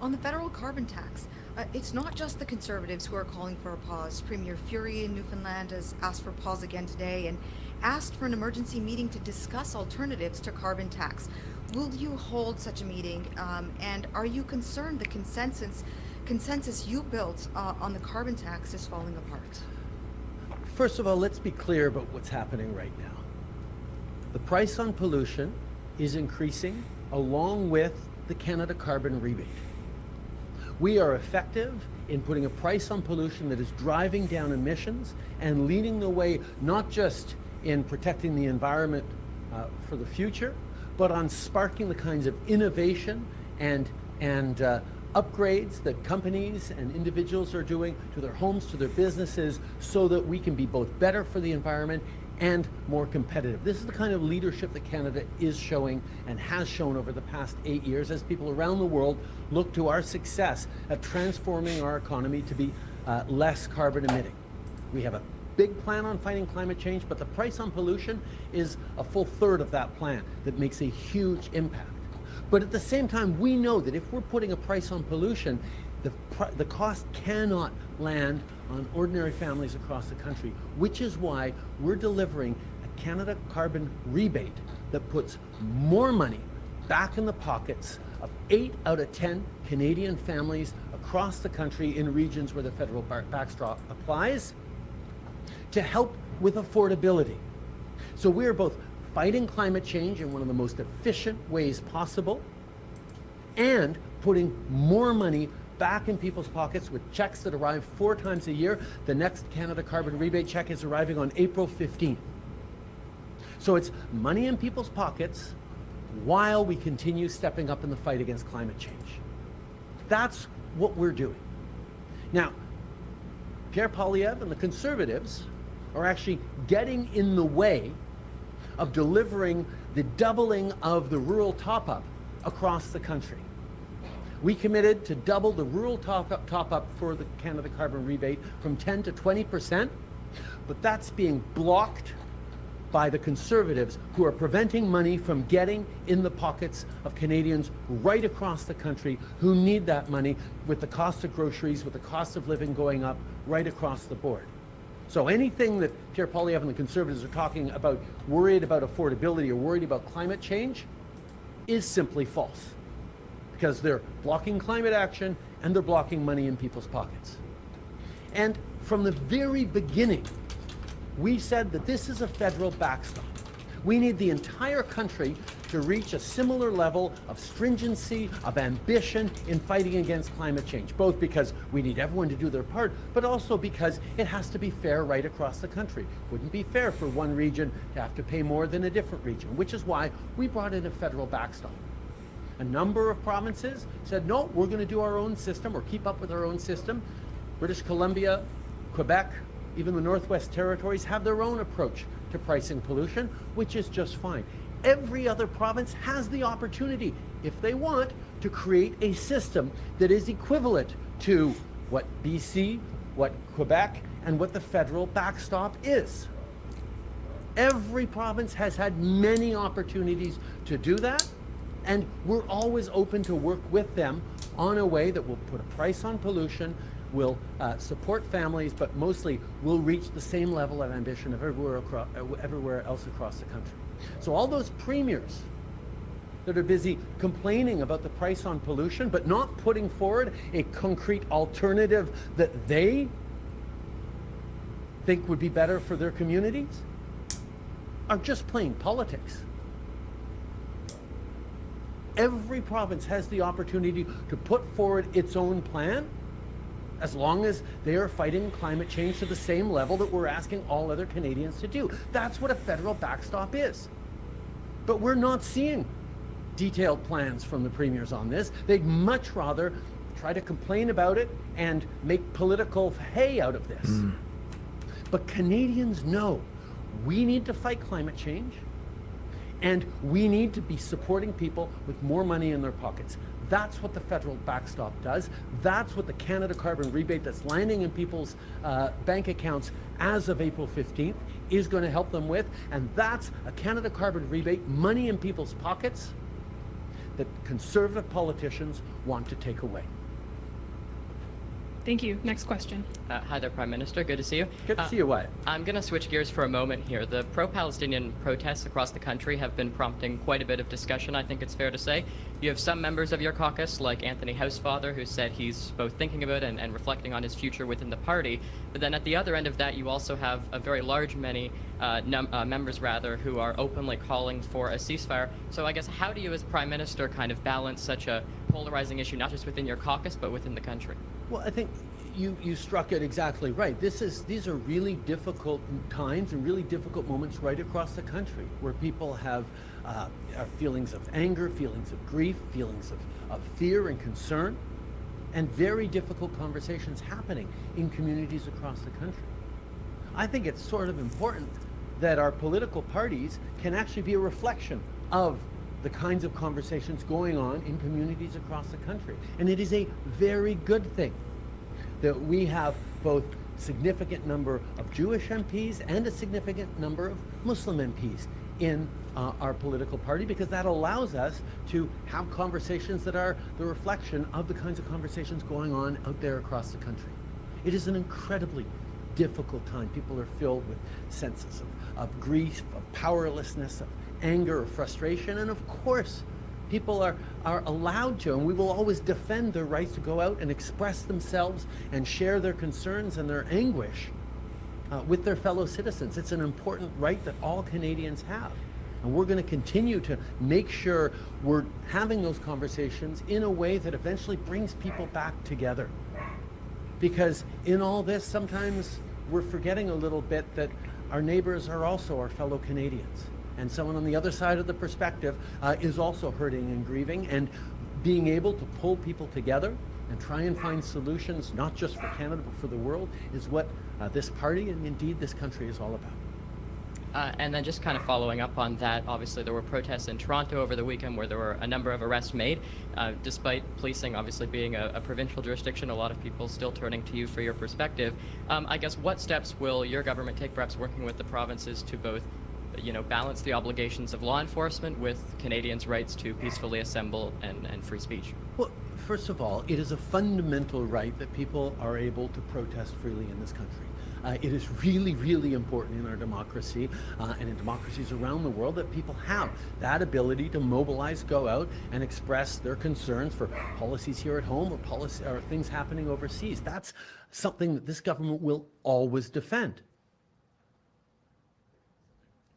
On the federal carbon tax, it's not just the Conservatives who are calling for a pause. Premier Furey in Newfoundland has asked for a pause again today and asked for an emergency meeting to discuss alternatives to carbon tax. Will you hold such a meeting? And are you concerned the consensus you built on the carbon tax is falling apart? First of all, let's be clear about what's happening right now. The price on pollution is increasing along with the Canada Carbon Rebate. We are effective in putting a price on pollution that is driving down emissions and leading the way not just in protecting the environment for the future, but on sparking the kinds of innovation and upgrades that companies and individuals are doing to their homes, to their businesses, so that we can be both better for the environment and more competitive. This is the kind of leadership that Canada is showing and has shown over the past 8 years as people around the world look to our success at transforming our economy to be less carbon emitting. We have a big plan on fighting climate change, but the price on pollution is a full third of that plan that makes a huge impact. But at the same time, we know that if we're putting a price on pollution, the cost cannot land on ordinary families across the country, which is why we're delivering a Canada Carbon Rebate that puts more money back in the pockets of 8 out of 10 Canadian families across the country in regions where the federal backstop applies to help with affordability. So we are both fighting climate change in one of the most efficient ways possible and putting more money back in people's pockets with checks that arrive 4 times a year. The next Canada Carbon Rebate check is arriving on April 15th. So it's money in people's pockets while we continue stepping up in the fight against climate change. That's what we're doing. Now, Pierre Poilievre and the Conservatives are actually getting in the way of delivering the doubling of the rural top-up across the country. We committed to double the rural top-up for the Canada Carbon Rebate from 10 to 20%, but that's being blocked by the Conservatives, who are preventing money from getting in the pockets of Canadians right across the country who need that money, with the cost of groceries, with the cost of living going up right across the board. So anything that Pierre Poilievre and the Conservatives are talking about, worried about affordability or worried about climate change, is simply false, because they're blocking climate action and they're blocking money in people's pockets. And from the very beginning, we said that this is a federal backstop. We need the entire country to reach a similar level of stringency, of ambition in fighting against climate change, both because we need everyone to do their part, but also because it has to be fair right across the country. It wouldn't be fair for one region to have to pay more than a different region, which is why we brought in a federal backstop. A number of provinces said, no, we're going to do our own system or keep up with our own system. British Columbia, Quebec, even the Northwest Territories have their own approach to pricing pollution, which is just fine. Every other province has the opportunity, if they want, to create a system that is equivalent to what BC, what Quebec, and what the federal backstop is. Every province has had many opportunities to do that, and we're always open to work with them on a way that will put a price on pollution, will support families, but mostly will reach the same level of ambition of everywhere else across the country. So all those premiers that are busy complaining about the price on pollution, but not putting forward a concrete alternative that they think would be better for their communities, are just playing politics. Every province has the opportunity to put forward its own plan, as long as they are fighting climate change to the same level that we're asking all other Canadians to do. That's what a federal backstop is. But we're not seeing detailed plans from the premiers on this. They'd much rather try to complain about it and make political hay out of this. But Canadians know we need to fight climate change, and we need to be supporting people with more money in their pockets. That's what the federal backstop does. That's what the Canada Carbon Rebate that's landing in people's bank accounts as of April 15th is going to help them with. And that's a Canada Carbon Rebate, money in people's pockets, that Conservative politicians want to take away. Thank you. Next question. Hi there, Prime Minister. Good to see you. Good to see you, Wyatt. I'm going to switch gears for a moment here. The pro-Palestinian protests across the country have been prompting quite a bit of discussion, I think it's fair to say. You have some members of your caucus, like Anthony Housefather, who said he's both thinking about and reflecting on his future within the party. But then at the other end of that, you also have a very large many members, who are openly calling for a ceasefire. So I guess how do you, as Prime Minister, kind of balance such a polarizing issue, not just within your caucus, but within the country? Well, I think you struck it exactly right. These are really difficult times and really difficult moments right across the country, where people have feelings of anger, feelings of grief, feelings of fear and concern, and very difficult conversations happening in communities across the country. I think it's sort of important that our political parties can actually be a reflection of the kinds of conversations going on in communities across the country. And it is a very good thing that we have both significant number of Jewish MPs and a significant number of Muslim MPs in our political party, because that allows us to have conversations that are the reflection of the kinds of conversations going on out there across the country. It is an incredibly difficult time. People are filled with senses of grief, of powerlessness, of anger, of frustration, and of course people are allowed to, and we will always defend their rights to go out and express themselves and share their concerns and their anguish with their fellow citizens. It's an important right that all Canadians have, and we're going to continue to make sure we're having those conversations in a way that eventually brings people back together. Because in all this, sometimes we're forgetting a little bit that our neighbors are also our fellow Canadians. And someone on the other side of the perspective is also hurting and grieving, and being able to pull people together and try and find solutions, not just for Canada, but for the world, is what this party and indeed this country is all about. And then just kind of following up on that, obviously there were protests in Toronto over the weekend where there were a number of arrests made. Despite policing obviously being a provincial jurisdiction, a lot of people still turning to you for your perspective. I guess what steps will your government take, perhaps working with the provinces, to both balance the obligations of law enforcement with Canadians' rights to peacefully assemble and free speech? Well, first of all, it is a fundamental right that people are able to protest freely in this country. It is really, really important in our democracy and in democracies around the world that people have that ability to mobilize, go out and express their concerns for policies here at home or things happening overseas. That's something that this government will always defend.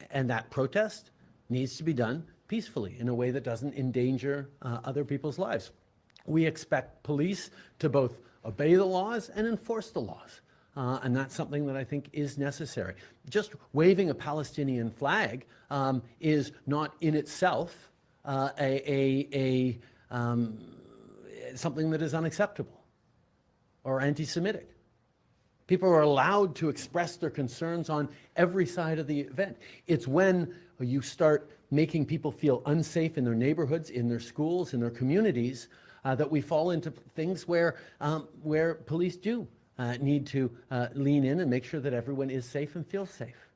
And that protest needs to be done peacefully in a way that doesn't endanger other people's lives. We expect police to both obey the laws and enforce the laws. And that's something that I think is necessary. Just waving a Palestinian flag is not in itself something that is unacceptable or anti-Semitic. People are allowed to express their concerns on every side of the event. It's when you start making people feel unsafe in their neighborhoods, in their schools, in their communities, that we fall into things where police do need to lean in and make sure that everyone is safe and feels safe.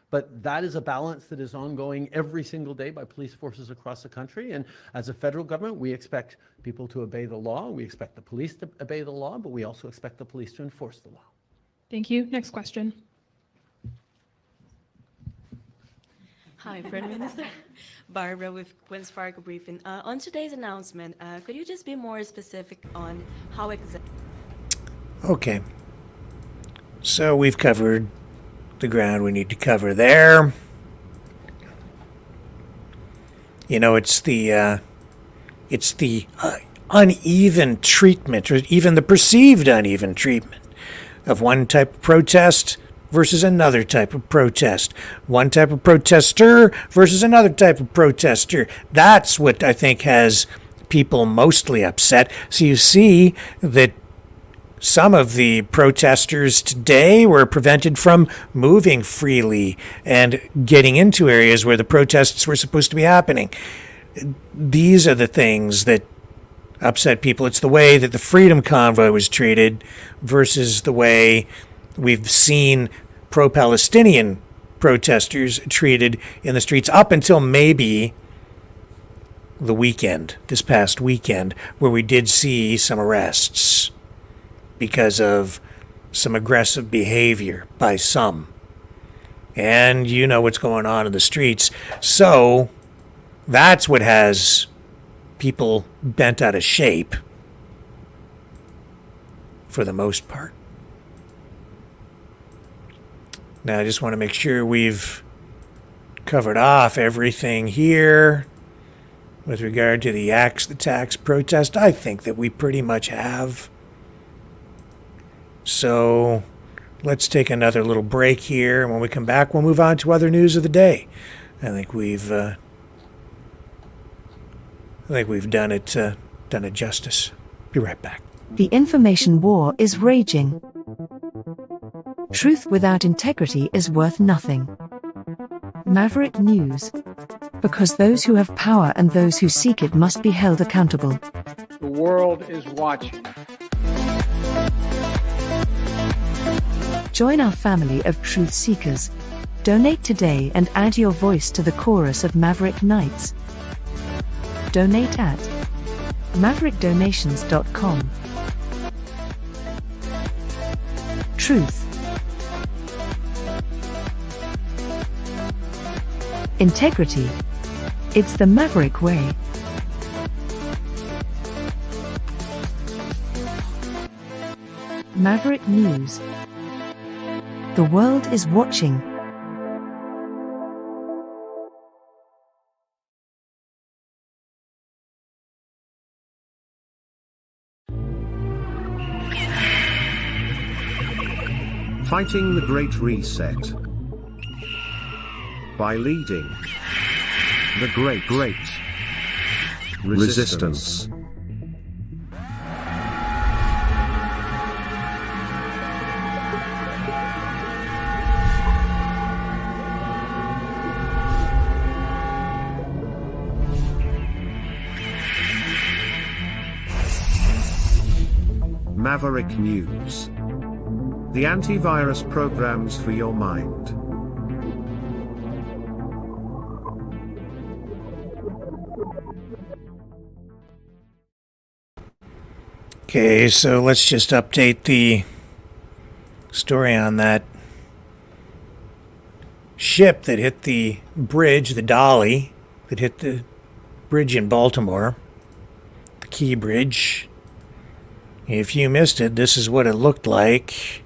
But that is a balance that is ongoing every single day by police forces across the country. And as a federal government, we expect people to obey the law. We expect the police to obey the law, but we also expect the police to enforce the law. Thank you. Next question. Hi, Prime Minister. Barbara with Queen's Park Briefing. On today's announcement, could you just be more specific on how exactly? Okay. So we've covered the ground we need to cover there. It's the uneven treatment, or even the perceived uneven treatment of one type of protest versus another type of protest. One type of protester versus another type of protester. That's what I think has people mostly upset. So you see that some of the protesters today were prevented from moving freely and getting into areas where the protests were supposed to be happening. These are the things that upset people. It's the way that the Freedom Convoy was treated versus the way we've seen pro-Palestinian protesters treated in the streets up until maybe the weekend, this past weekend, where we did see some arrests because of some aggressive behavior by some. And you know what's going on in the streets. So that's what has people bent out of shape for the most part. Now I just want to make sure we've covered off everything here with regard to the Axe the Tax protest. I think that we pretty much have. So let's take another little break here, and when we come back, we'll move on to other news of the day. I think we've done it justice. Be right back. The information war is raging. Truth without integrity is worth nothing. Maverick News. Because those who have power and those who seek it must be held accountable. The world is watching. Join our family of truth seekers. Donate today and add your voice to the chorus of Maverick Knights. Donate at maverickdonations.com. Truth. Integrity. It's the Maverick way. Maverick News. The world is watching. Fighting the Great Reset. By leading the Great Resistance. Maverick News. The antivirus programs for your mind. Okay, so let's just update the story on that ship that hit the bridge, the Dolly, that hit the bridge in Baltimore, the Key Bridge. If you missed it, this is what it looked like.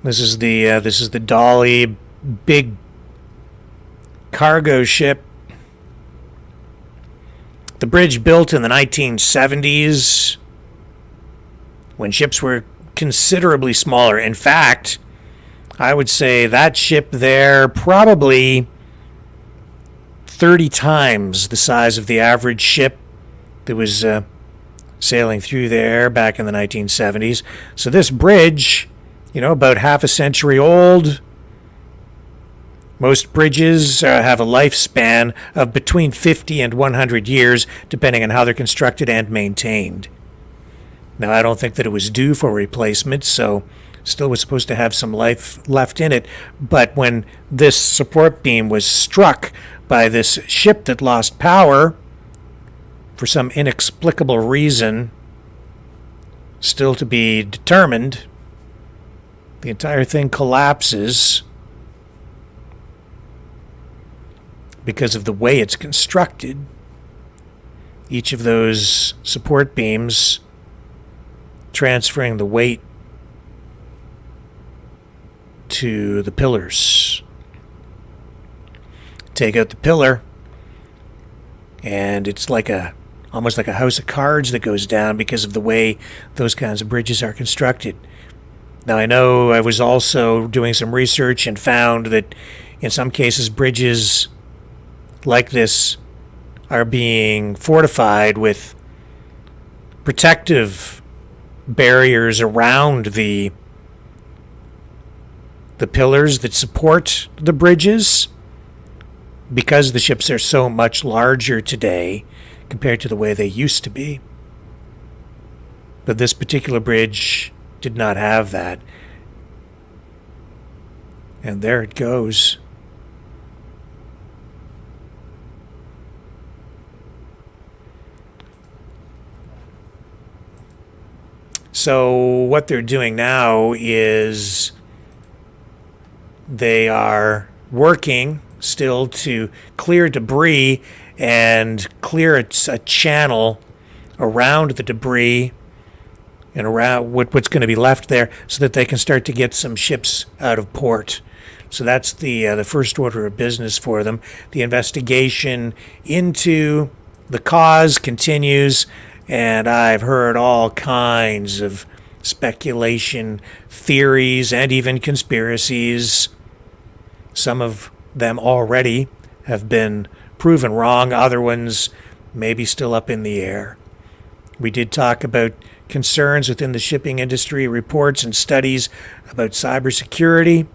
This is the Dolly, big cargo ship. The bridge built in the 1970s when ships were considerably smaller. In fact, I would say that ship there probably 30 times the size of the average ship that was sailing through there back in the 1970s. So this bridge, about half a century old. Most bridges have a lifespan of between 50 and 100 years, depending on how they're constructed and maintained. Now, I don't think that it was due for replacement, so still was supposed to have some life left in it. But when this support beam was struck by this ship that lost power, for some inexplicable reason, still to be determined, the entire thing collapses because of the way it's constructed. Each of those support beams transferring the weight to the pillars. Take out the pillar, and it's almost like a house of cards that goes down because of the way those kinds of bridges are constructed. Now, I know I was also doing some research and found that in some cases bridges like this are being fortified with protective barriers around the pillars that support the bridges, because the ships are so much larger today compared to the way they used to be. But this particular bridge did not have that. And there it goes. So what they're doing now is they are working still to clear debris and clear a channel around the debris and around what's going to be left there, so that they can start to get some ships out of port. So that's the first order of business for them. The investigation into the cause continues, and I've heard all kinds of speculation, theories, and even conspiracies. Some of them already have been proven wrong. Other ones maybe still up in the air. We did talk about concerns within the shipping industry, reports and studies about cybersecurity.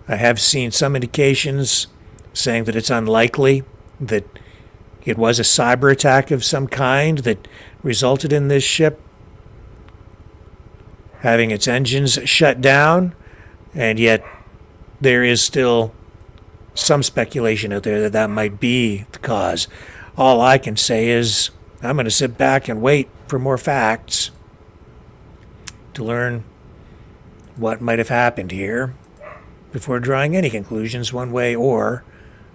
I have seen some indications saying that it's unlikely that it was a cyber attack of some kind that resulted in this ship having its engines shut down, and yet there is still some speculation out there that that might be the cause. All I can say is I'm going to sit back and wait for more facts to learn what might have happened here before drawing any conclusions one way or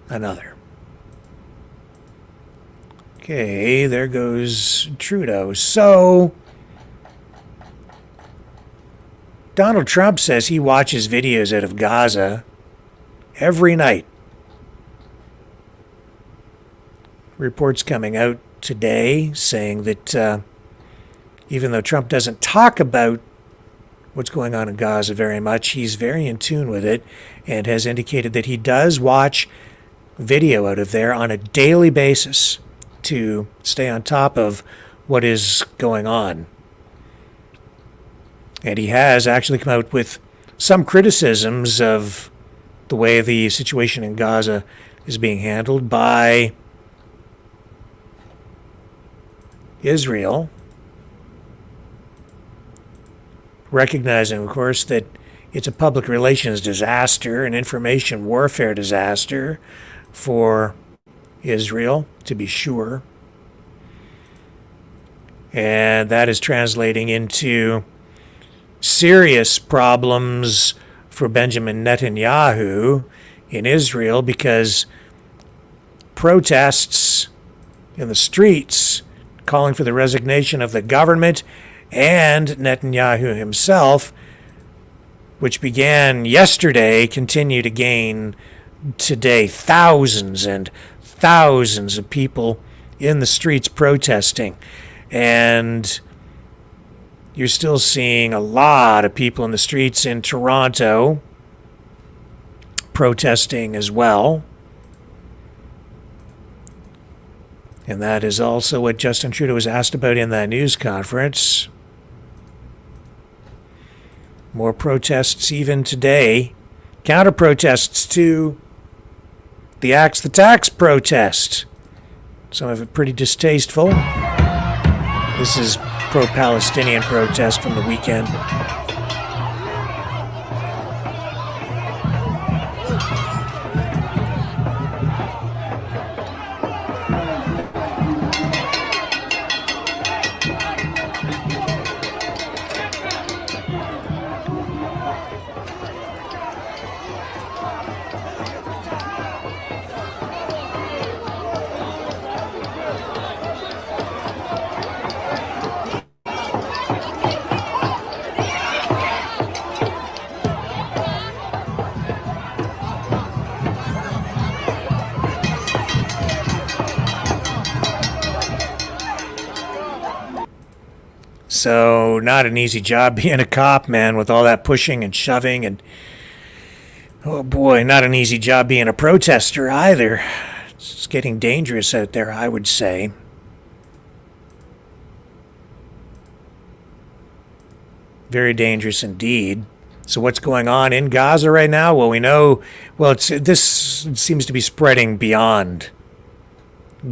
another. Okay, there goes Trudeau. So, Donald Trump says he watches videos out of Gaza every night. Reports coming out today saying that even though Trump doesn't talk about what's going on in Gaza very much, he's very in tune with it and has indicated that he does watch video out of there on a daily basis to stay on top of what is going on. And he has actually come out with some criticisms of the way the situation in Gaza is being handled by Israel, recognizing, of course, that it's a public relations disaster, an information warfare disaster for Israel, to be sure. And that is translating into serious problems for Benjamin Netanyahu in Israel, because protests in the streets calling for the resignation of the government and Netanyahu himself, which began yesterday, continue to gain today. Thousands and thousands of people in the streets protesting. And you're still seeing a lot of people in the streets in Toronto protesting as well. And that is also what Justin Trudeau was asked about in that news conference. More protests even today. Counter-protests to the Axe the Tax protest. Some of it pretty distasteful. This is pro-Palestinian protest from the weekend. So, not an easy job being a cop, man, with all that pushing and shoving, and oh boy, not an easy job being a protester either. It's getting dangerous out there, I would say. Very dangerous indeed. So what's going on in Gaza right now? Well, we know, this seems to be spreading beyond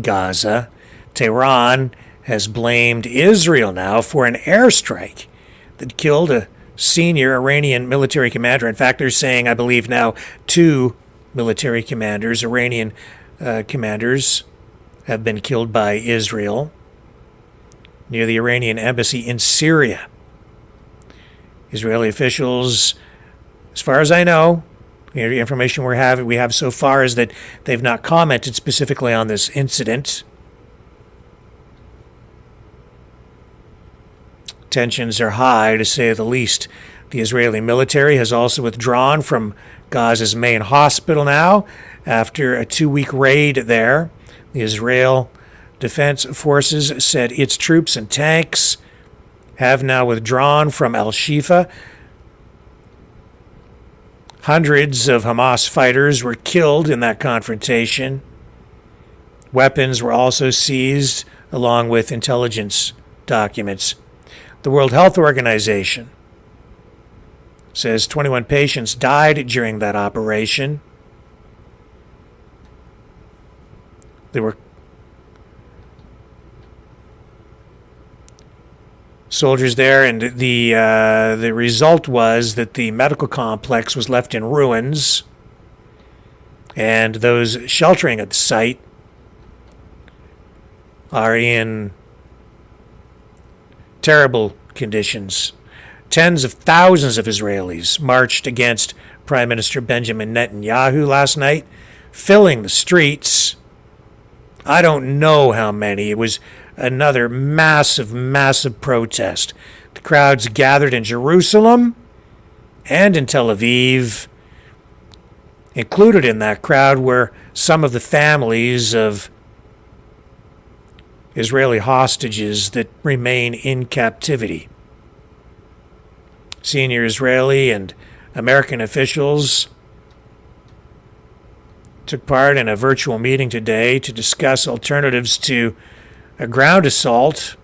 Gaza. Tehran has blamed Israel now for an airstrike that killed a senior Iranian military commander. In fact, they're saying, I believe now, 2 military commanders, Iranian commanders, have been killed by Israel near the Iranian embassy in Syria. Israeli officials, as far as I know, the information we have so far is that they've not commented specifically on this incident. Tensions are high, to say the least. The Israeli military has also withdrawn from Gaza's main hospital now after a 2-week raid there. The Israel Defense Forces said its troops and tanks have now withdrawn from Al-Shifa. Hundreds of Hamas fighters were killed in that confrontation. Weapons were also seized, along with intelligence documents. The World Health Organization says 21 patients died during that operation. There were soldiers there, and the result was that the medical complex was left in ruins, and those sheltering at the site are in terrible conditions. Tens of thousands of Israelis marched against Prime Minister Benjamin Netanyahu last night, filling the streets. I don't know how many. It was another massive, massive protest. The crowds gathered in Jerusalem and in Tel Aviv. Included in that crowd were some of the families of Israeli hostages that remain in captivity. Senior Israeli and American officials took part in a virtual meeting today to discuss alternatives to a ground assault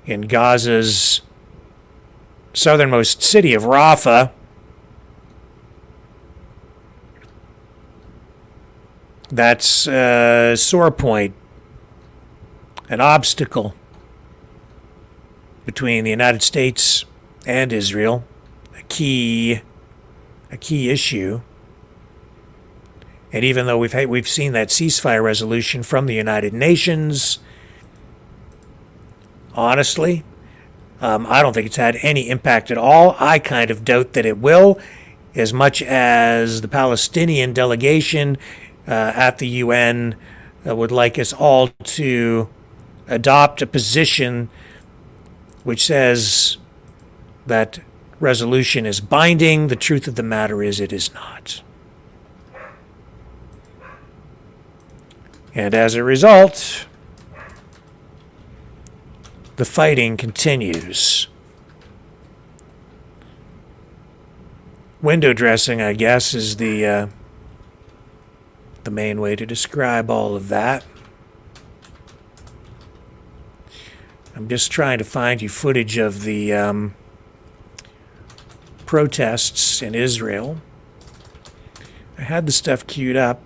in Gaza's southernmost city of Rafah. That's a sore point, an obstacle between the United States and Israel, a key issue. And even though we've seen that ceasefire resolution from the United Nations, honestly, I don't think it's had any impact at all. I kind of doubt that it will, as much as the Palestinian delegation at the UN would like us all to adopt a position which says that resolution is binding. The truth of the matter is it is not. And as a result, the fighting continues. Window dressing, I guess, is the main way to describe all of that. I'm just trying to find you footage of the protests in Israel. I had the stuff queued up.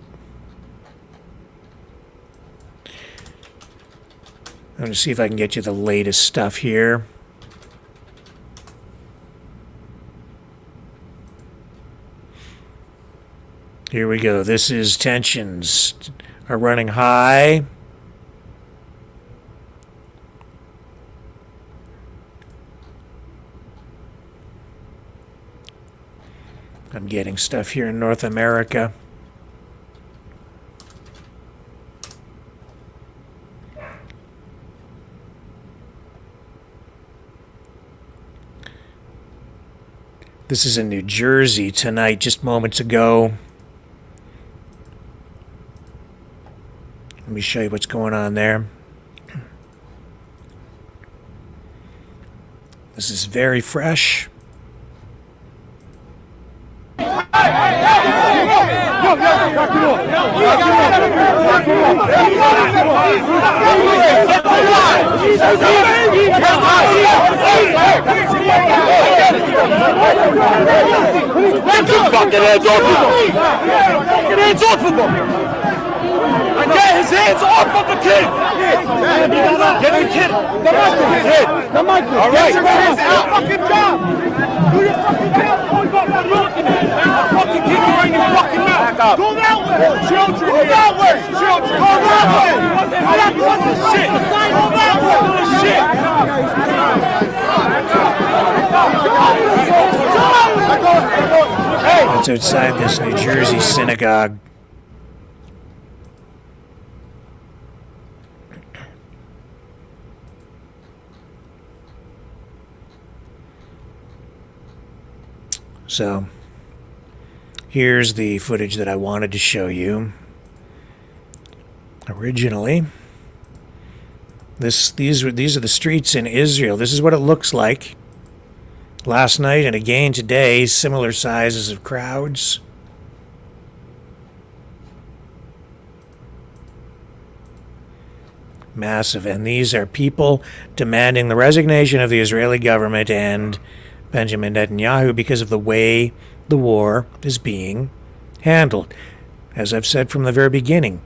I'm going to see if I can get you the latest stuff here. Here we go. This is tensions are running high. I'm getting stuff here in North America. This is in New Jersey tonight, just moments ago. Let me show you what's going on there. This is very fresh. Fucking hands off of him! Fucking hands off of him! Get his hands off of the kid! Get the kid! The microphone! All right! It's our fucking job! Do your fucking job! Fucking keep you in your fucking mouth! Go that way! Children! Go that way! Children! Go that way! I have to want this shit! Go that way! Shit! That's outside this New Jersey synagogue. So, here's the footage that I wanted to show you. Originally, these are the streets in Israel. This is what it looks like. Last night and again today, similar sizes of crowds. Massive. And these are people demanding the resignation of the Israeli government and Benjamin Netenyahu because of the way the war is being handled. As I've said from the very beginning,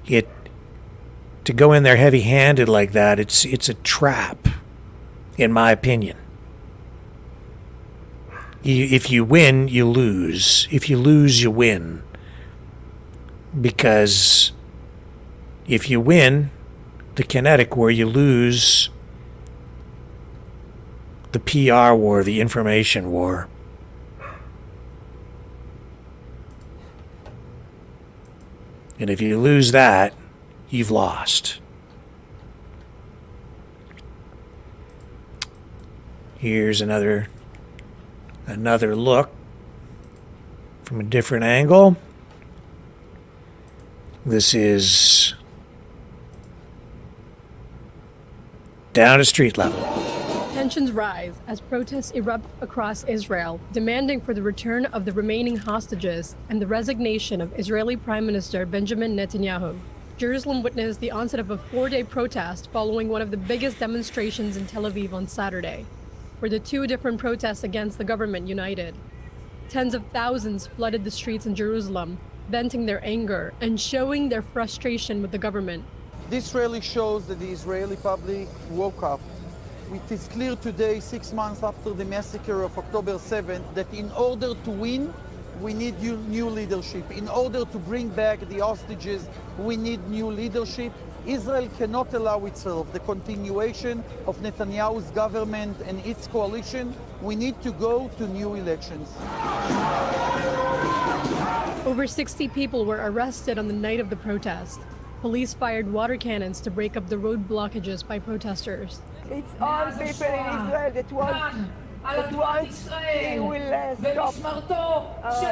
to go in there heavy-handed like that, it's a trap, in my opinion. If you win, you lose. If you lose, you win. Because if you win the kinetic war, you lose the PR war, the information war. And if you lose that, you've lost. Here's another look from a different angle. This is down to street level. Tensions rise as protests erupt across Israel, demanding for the return of the remaining hostages and the resignation of Israeli Prime Minister Benjamin Netanyahu. Jerusalem witnessed the onset of a 4-day protest following one of the biggest demonstrations in Tel Aviv on Saturday. where the two different protests against the government united. Tens of thousands flooded the streets in Jerusalem, venting their anger and showing their frustration with the government. This really shows that the Israeli public woke up. It is clear today, 6 months after the massacre of October 7th, that in order to win, we need new leadership. In order to bring back the hostages, we need new leadership. Israel cannot allow itself the continuation of Netanyahu's government and its coalition. We need to go to new elections. Over 60 people were arrested on the night of the protest. Police fired water cannons to break up the road blockages by protesters. It's all people in Israel that want he will stop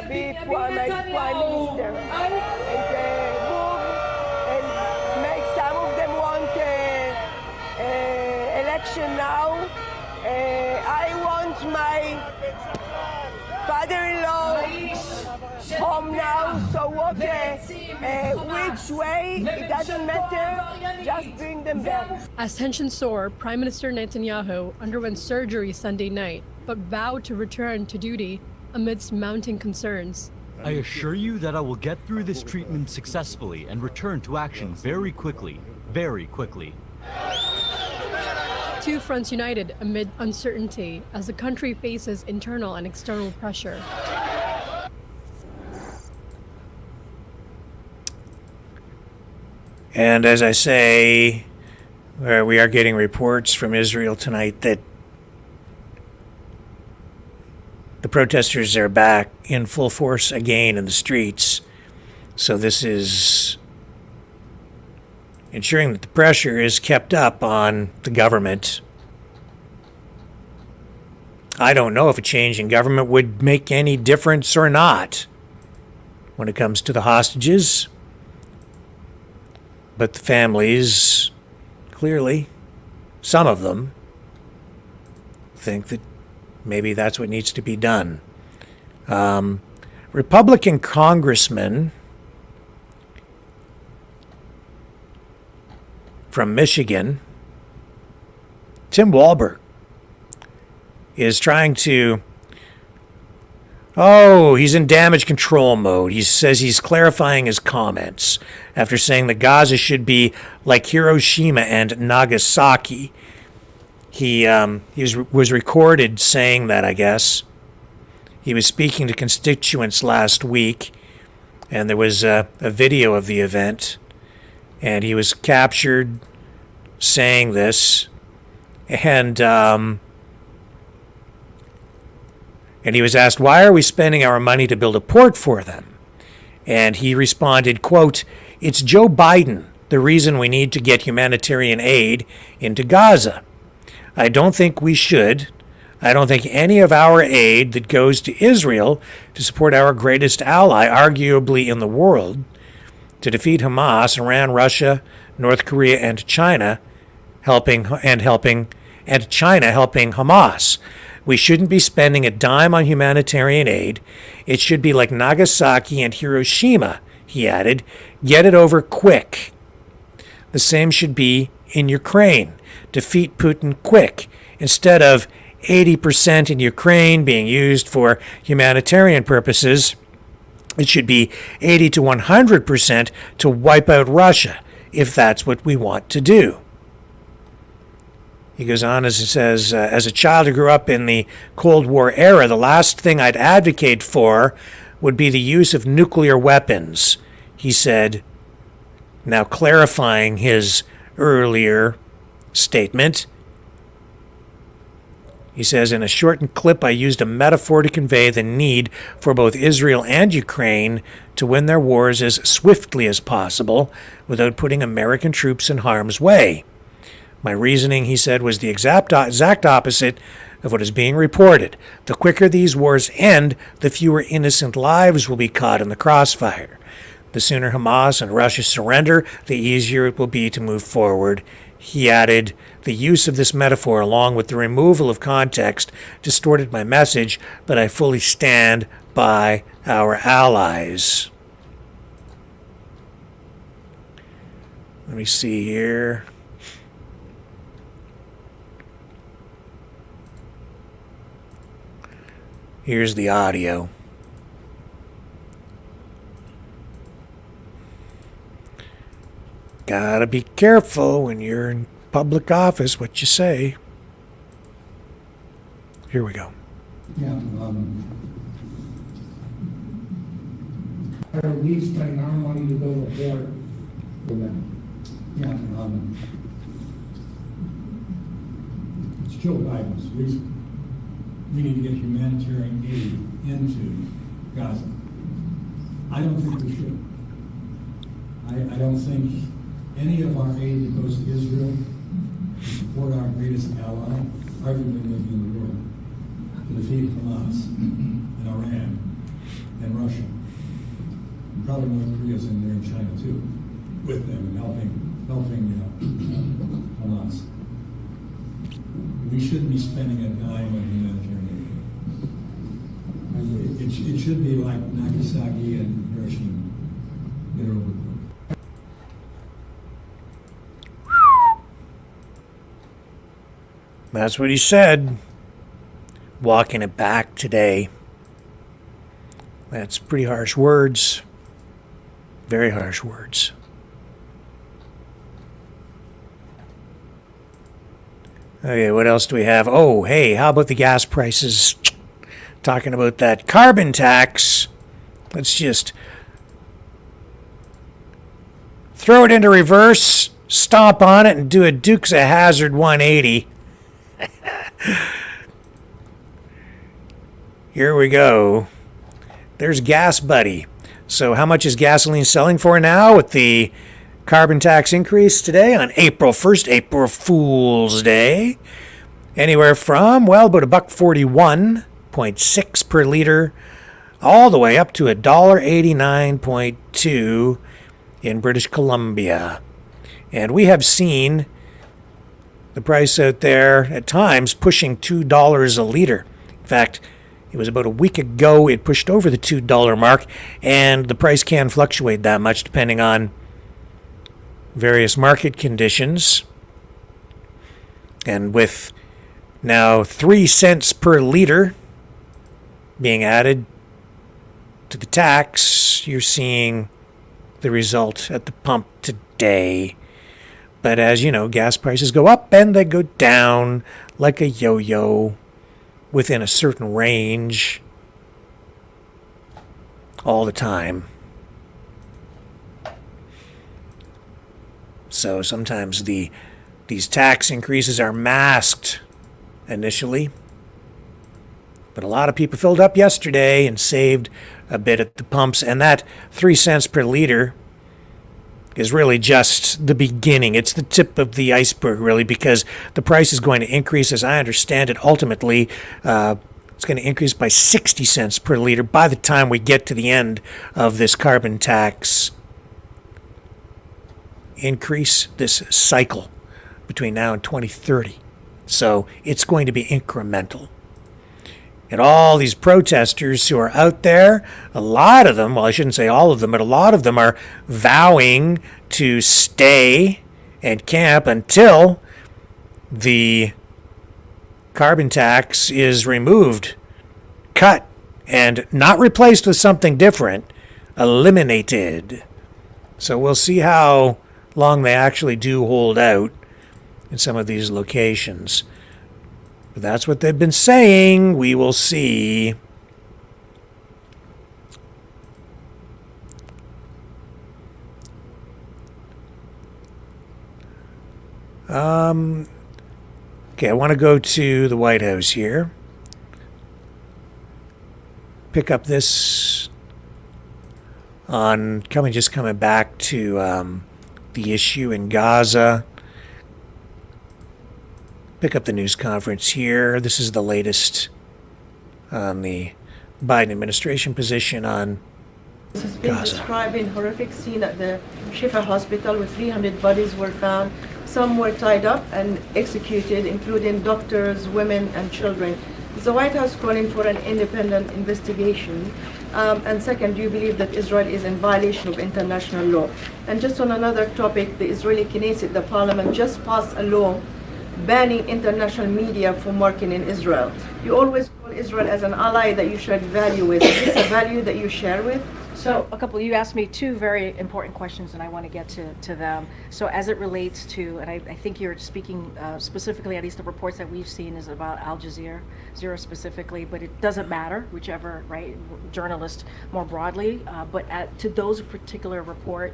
be Prime Minister and move and make some of them want election now. I want my father-in-law home now, so which way, it doesn't matter, just bring them back. As tensions soar, Prime Minister Netanyahu underwent surgery Sunday night, but vowed to return to duty amidst mounting concerns. I assure you that I will get through this treatment successfully and return to action very quickly, very quickly. Two fronts united amid uncertainty as the country faces internal and external pressure. And as I say, we are getting reports from Israel tonight that the protesters are back in full force again in the streets. So this is ensuring that the pressure is kept up on the government. I don't know if a change in government would make any difference or not when it comes to the hostages. But the families, clearly, some of them, think that maybe that's what needs to be done. Republican Congressman from Michigan, Tim Walberg, is trying to... he's in damage control mode. He says he's clarifying his comments after saying that Gaza should be like Hiroshima and Nagasaki. He was recorded saying that, I guess. He was speaking to constituents last week, and there was a video of the event, and he was captured saying this, and he was asked, why are we spending our money to build a port for them? And he responded, quote, it's Joe Biden, the reason we need to get humanitarian aid into Gaza. I don't think we should. I don't think any of our aid that goes to Israel to support our greatest ally, arguably in the world, to defeat Hamas, Iran, Russia, North Korea, and China, helping Hamas. We shouldn't be spending a dime on humanitarian aid. It should be like Nagasaki and Hiroshima, he added. Get it over quick. The same should be in Ukraine. Defeat Putin quick. Instead of 80% in Ukraine being used for humanitarian purposes, it should be 80 to 100% to wipe out Russia, if that's what we want to do. He goes on as he says, as a child who grew up in the Cold War era, the last thing I'd advocate for would be the use of nuclear weapons, he said, now clarifying his earlier statement. He says, in a shortened clip, I used a metaphor to convey the need for both Israel and Ukraine to win their wars as swiftly as possible without putting American troops in harm's way. My reasoning, he said, was the exact opposite of what is being reported. The quicker these wars end, the fewer innocent lives will be caught in the crossfire. The sooner Hamas and Russia surrender, the easier it will be to move forward. He added, the use of this metaphor, along with the removal of context, distorted my message, but I fully stand by our allies. Let me see here. Here's the audio. Gotta be careful when you're in public office what you say. Here we go. Yeah, are we spending our money to build a port for them? Yeah, it's Joe Biden's reason. We need to get humanitarian aid into Gaza. I don't think we should. I don't think any of our aid that goes to Israel to support our greatest ally, arguably maybe in the world, to defeat Hamas and Iran and Russia. And probably North Korea's in there and China too, with them and helping Hamas. We shouldn't be spending a dime on humanitarian aid. It should be like Nagasaki and Hiroshima. Get it over with. That's what he said. Walking it back today. That's pretty harsh words. Very harsh words. Okay, what else do we have? Oh, hey, how about the gas prices? Talking about that carbon tax. Let's just throw it into reverse, stomp on it, and do a Dukes of Hazzard 180. Here we go. There's Gas Buddy. So how much is gasoline selling for now with the carbon tax increase today on April 1st, April Fool's Day? Anywhere from, well, about $1.41.6 per liter, all the way up to $1.89.2 in British Columbia. And we have seen the price out there at times pushing $2 a liter. In fact, it was about a week ago it pushed over the $2 mark, and the price can fluctuate that much depending on various market conditions. And with now 3 cents per liter being added to the tax, you're seeing the result at the pump today. But as you know, gas prices go up and they go down like a yo-yo within a certain range all the time. So sometimes these tax increases are masked initially. But a lot of people filled up yesterday and saved a bit at the pumps, and that 3 cents per liter is really just the beginning. It's the tip of the iceberg, really, because the price is going to increase, as I understand it. Ultimately, it's going to increase by 60 cents per liter by the time we get to the end of this carbon tax increase, this cycle between now and 2030. So it's going to be incremental. And all these protesters who are out there, a lot of them, well, I shouldn't say all of them, but a lot of them are vowing to stay and camp until the carbon tax is removed, cut, and not replaced with something different, eliminated. So we'll see how long they actually do hold out in some of these locations. But that's what they've been saying. We will see. Okay, I want to go to the White House here. Pick up this on coming back to the issue in Gaza. Pick up the news conference here. This is the latest on the Biden administration position on This has been describing horrific scene at the Shifa hospital where 300 bodies were found. Some were tied up and executed, including doctors, women, and children. Is the White House calling for an independent investigation? And second, do you believe that Israel is in violation of international law? And just on another topic, the Israeli Knesset, the parliament, just passed a law banning international media from working in Israel. You always call Israel as an ally that you shared value with. Is this a value that you share with? So you asked me two very important questions, and I want to get to them. So as it relates to, and I think you're speaking specifically, at least the reports that we've seen is about Al Jazeera specifically, but it doesn't matter, whichever, right, journalist more broadly, but to those particular report,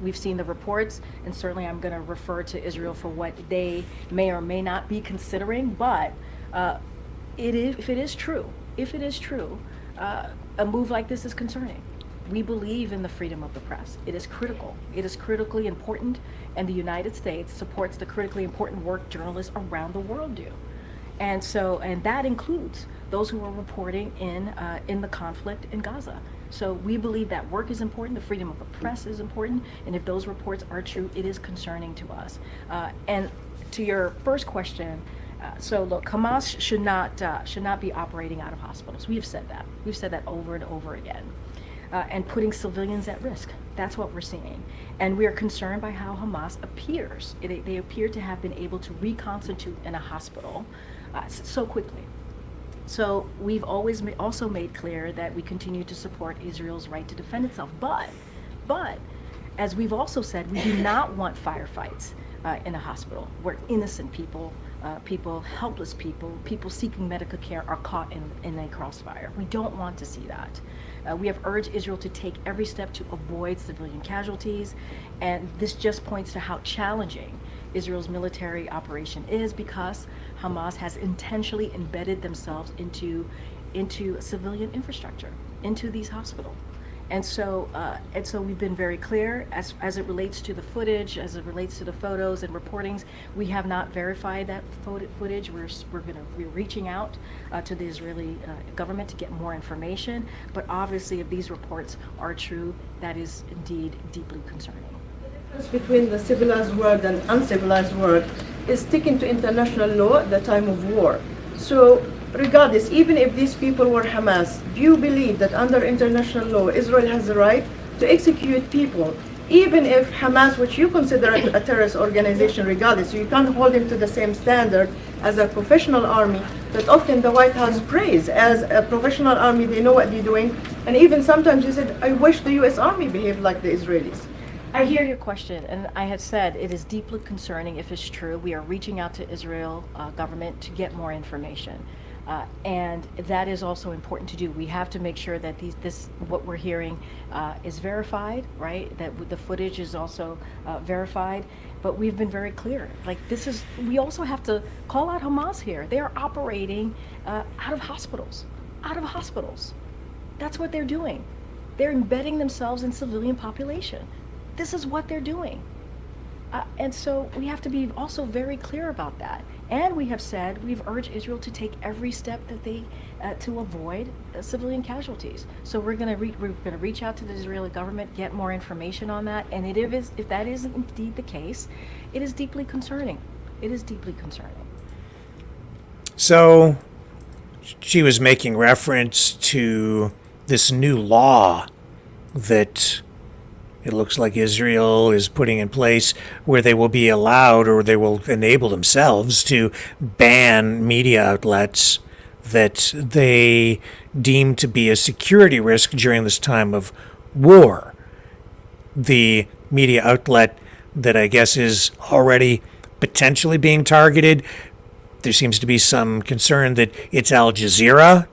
we've seen the reports, and certainly I'm going to refer to Israel for what they may or may not be considering, but if it is true, a move like this is concerning. We believe in the freedom of the press. It is critical. It is critically important, and the United States supports the critically important work journalists around the world do. And that includes those who are reporting in the conflict in Gaza. So we believe that work is important, the freedom of the press is important, and if those reports are true, it is concerning to us. And to your first question, so look, Hamas should not be operating out of hospitals. We've said that. We've said that over and over again. And putting civilians at risk. That's what we're seeing. And we are concerned by how Hamas appears. They appear to have been able to reconstitute in a hospital so quickly. So we've always also made clear that we continue to support Israel's right to defend itself. But as we've also said, we do not want firefights in a hospital where innocent people, helpless people seeking medical care are caught in a crossfire. We don't want to see that. We have urged Israel to take every step to avoid civilian casualties, and this just points to how challenging Israel's military operation is because Hamas has intentionally embedded themselves into civilian infrastructure, into these hospitals. And so we've been very clear as it relates to the footage, as it relates to the photos and reportings. We have not verified that footage. We're reaching out to the Israeli government to get more information. But obviously, if these reports are true, that is indeed deeply concerning. The difference between the civilized world and uncivilized world is sticking to international law at the time of war. So regardless, even if these people were Hamas, do you believe that under international law, Israel has the right to execute people, even if Hamas, which you consider a terrorist organization, regardless, so you can't hold them to the same standard as a professional army that often the White House praise as a professional army, they know what they're doing, and even sometimes you said, I wish the U.S. Army behaved like the Israelis. I hear your question, and I had said it is deeply concerning if it's true. We are reaching out to Israel government to get more information. And that is also important to do. We have to make sure that what we're hearing is verified, right? That the footage is also verified. But we've been very clear. We also have to call out Hamas here. They are operating out of hospitals. That's what they're doing. They're embedding themselves in civilian population. This is what they're doing. And so we have to be also very clear about that. And we have said, we've urged Israel to take every step that they, to avoid civilian casualties. So we're going to reach out to the Israeli government, get more information on that. And if that is indeed the case, it is deeply concerning. It is deeply concerning. So she was making reference to this new law that it looks like Israel is putting in place where they will be allowed, or they will enable themselves to ban media outlets that they deem to be a security risk during this time of war. The media outlet that I guess is already potentially being targeted, there seems to be some concern that it's Al Jazeera,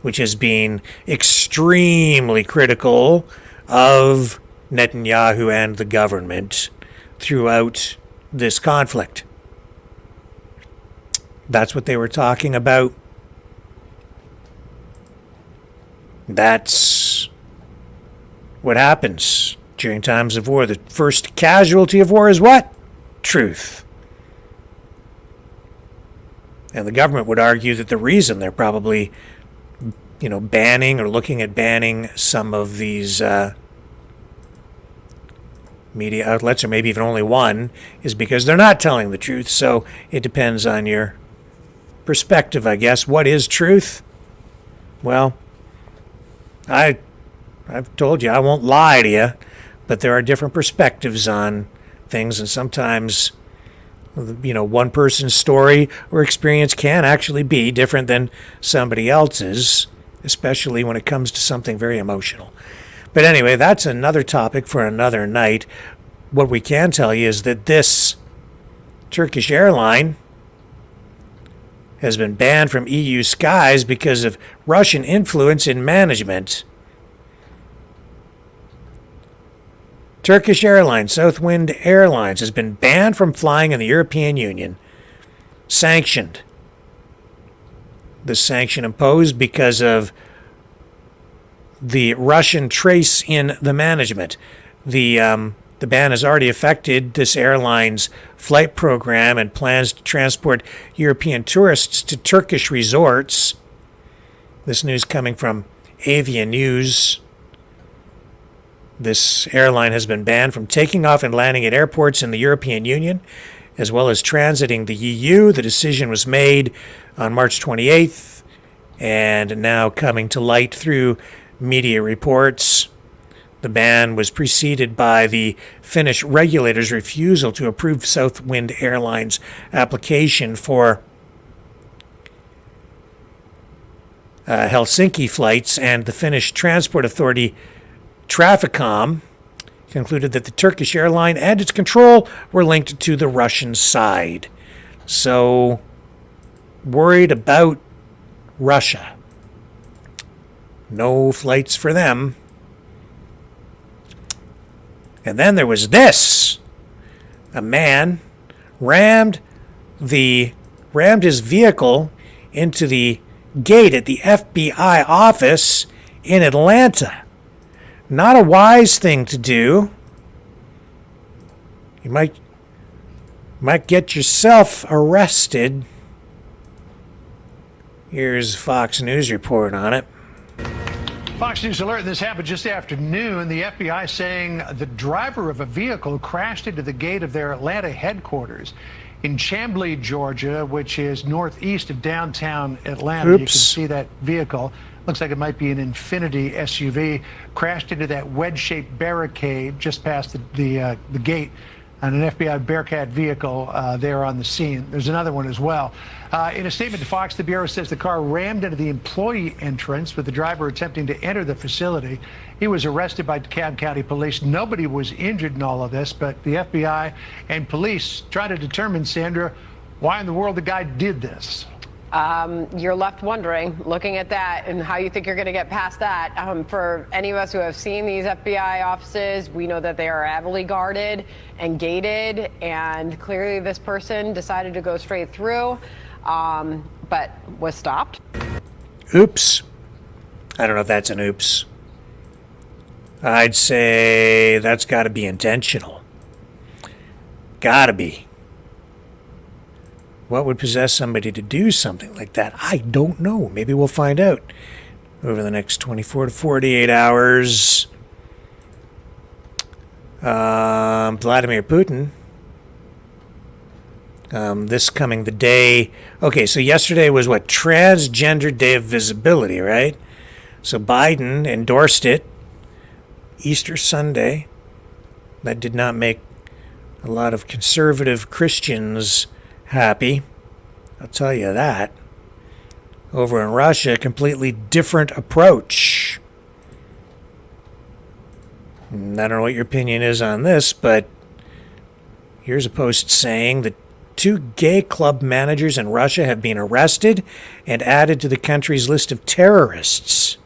which has been extremely critical of Netanyahu and the government throughout this conflict. That's what they were talking about. That's what happens during times of war. The first casualty of war is what? Truth. And the government would argue that the reason they're probably, banning or looking at banning some of these media outlets, or maybe even only one, is because they're not telling the truth. So it depends on your perspective, I guess. What is truth? Well, I've told you I won't lie to you, but there are different perspectives on things, and sometimes One person's story or experience can actually be different than somebody else's, especially when it comes to something very emotional. But anyway, that's another topic for another night. What we can tell you is that this Turkish airline has been banned from EU skies because of Russian influence in management. Turkish Airlines, Southwind Airlines, has been banned from flying in the European Union. Sanctioned. The sanction imposed because of the Russian trace in the management. The ban has already affected this airline's flight program and plans to transport European tourists to Turkish resorts. This news coming from Avia News. This airline has been banned from taking off and landing at airports in the European Union, as well as transiting the EU. The decision was made on March 28th, and now coming to light through media reports. The ban was preceded by the Finnish regulator's refusal to approve Southwind Airlines' application for Helsinki flights, and the Finnish Transport Authority Traficom concluded that the Turkish airline and its control were linked to the Russian side. So, worried about Russia. No flights for them. And then there was this. A man rammed his vehicle into the gate at the FBI office in Atlanta. Not a wise thing to do. You might get yourself arrested. Here's Fox News report on it. Fox News alert, this happened just after noon. The FBI saying the driver of a vehicle crashed into the gate of their Atlanta headquarters in Chamblee, Georgia, which is northeast of downtown Atlanta. Oops. You can see that vehicle. Looks like it might be an Infiniti SUV. Crashed into that wedge-shaped barricade just past the gate, and an FBI Bearcat vehicle there on the scene. There's another one as well. In a statement to Fox, the Bureau says the car rammed into the employee entrance with the driver attempting to enter the facility. He was arrested by DeKalb County Police. Nobody was injured in all of this, but the FBI and police try to determine, Sandra, why in the world the guy did this. You're left wondering, looking at that and how you think you're going to get past that. For any of us who have seen these FBI offices, we know that they are heavily guarded and gated, and clearly this person decided to go straight through, but was stopped. Oops. I don't know if that's an oops. I'd say that's got to be intentional. Gotta be. What would possess somebody to do something like that? I don't know. Maybe we'll find out over the next 24 to 48 hours. Vladimir Putin. This coming the day. Okay, so yesterday was what? Transgender Day of Visibility, right? So Biden endorsed it. Easter Sunday. That did not make a lot of conservative Christians happy, I'll tell you that. Over in Russia, a completely different approach. I don't know what your opinion is on this, but here's a post saying that 2 gay club managers in Russia have been arrested and added to the country's list of terrorists.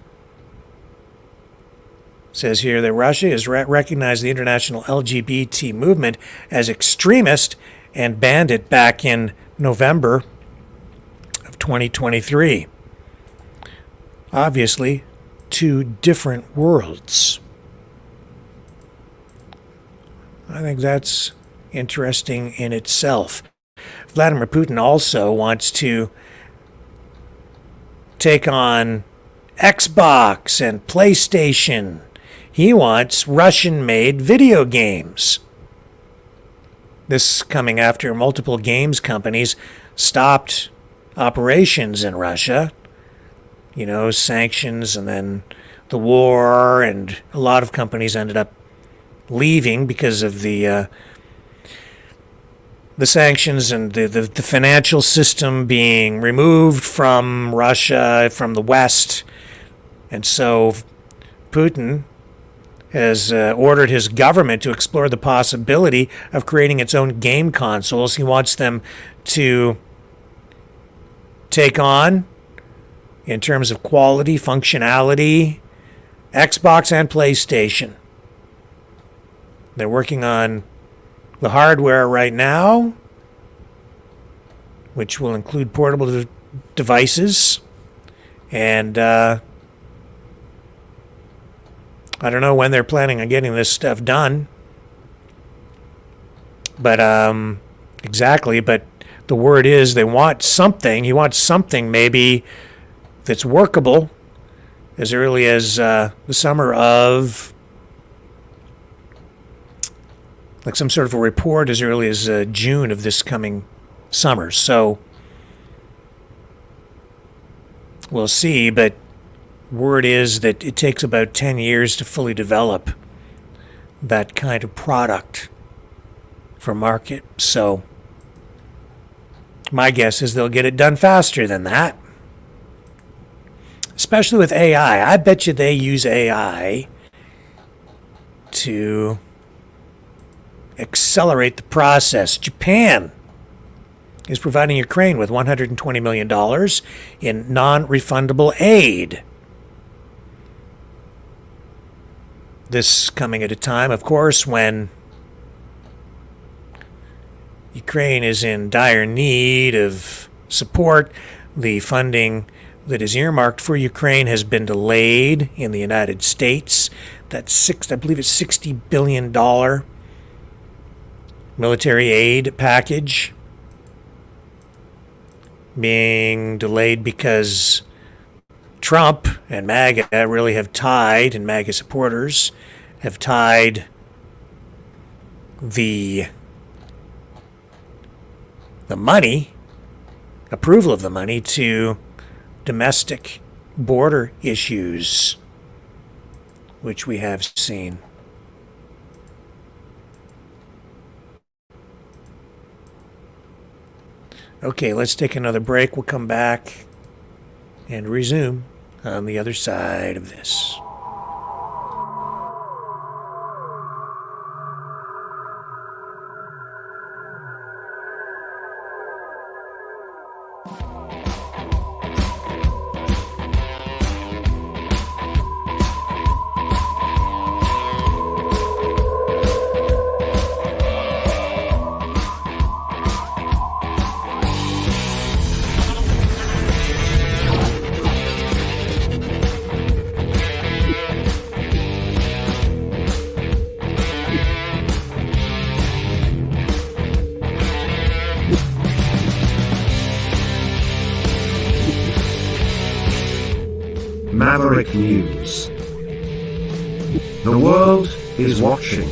It says here that Russia has recognized the international LGBT movement as extremist and banned it back in November of 2023. Obviously, 2 different worlds. I think that's interesting in itself. Vladimir Putin also wants to take on Xbox and PlayStation. He wants Russian-made video games. This coming after multiple games companies stopped operations in Russia. You know, sanctions and then the war, and a lot of companies ended up leaving because of the the sanctions and the financial system being removed from Russia, from the West. And so Putin has ordered his government to explore the possibility of creating its own game consoles. He wants them to take on, in terms of quality, functionality, Xbox and PlayStation. They're working on the hardware right now, which will include portable devices. And I don't know when they're planning on getting this stuff done. But exactly, but the word is they want something. He wants something maybe that's workable as early as the summer of, like some sort of a report as early as June of this coming summer. So we'll see, but word is that it takes about 10 years to fully develop that kind of product for market. So my guess is they'll get it done faster than that. Especially with AI. I bet you they use AI to accelerate the process. Japan is providing Ukraine with $120 million in non-refundable aid. This coming at a time, of course, when Ukraine is in dire need of support. The funding that is earmarked for Ukraine has been delayed in the United States. That's I believe it's $60 billion military aid package being delayed because Trump and MAGA really have tied, and MAGA supporters have tied the money, approval of the money, to domestic border issues, which we have seen. Okay, let's take another break. We'll come back and resume on the other side of this. Maverick News. The world is watching.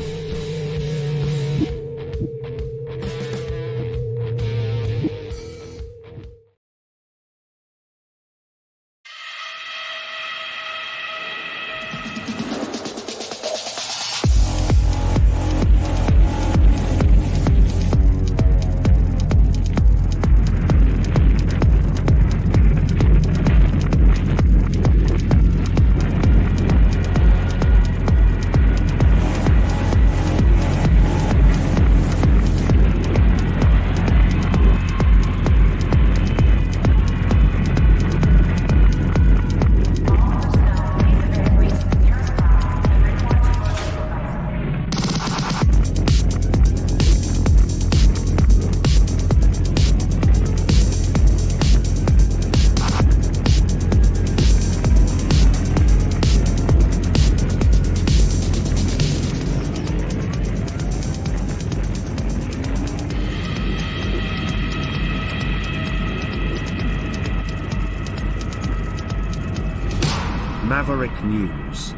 Maverick News.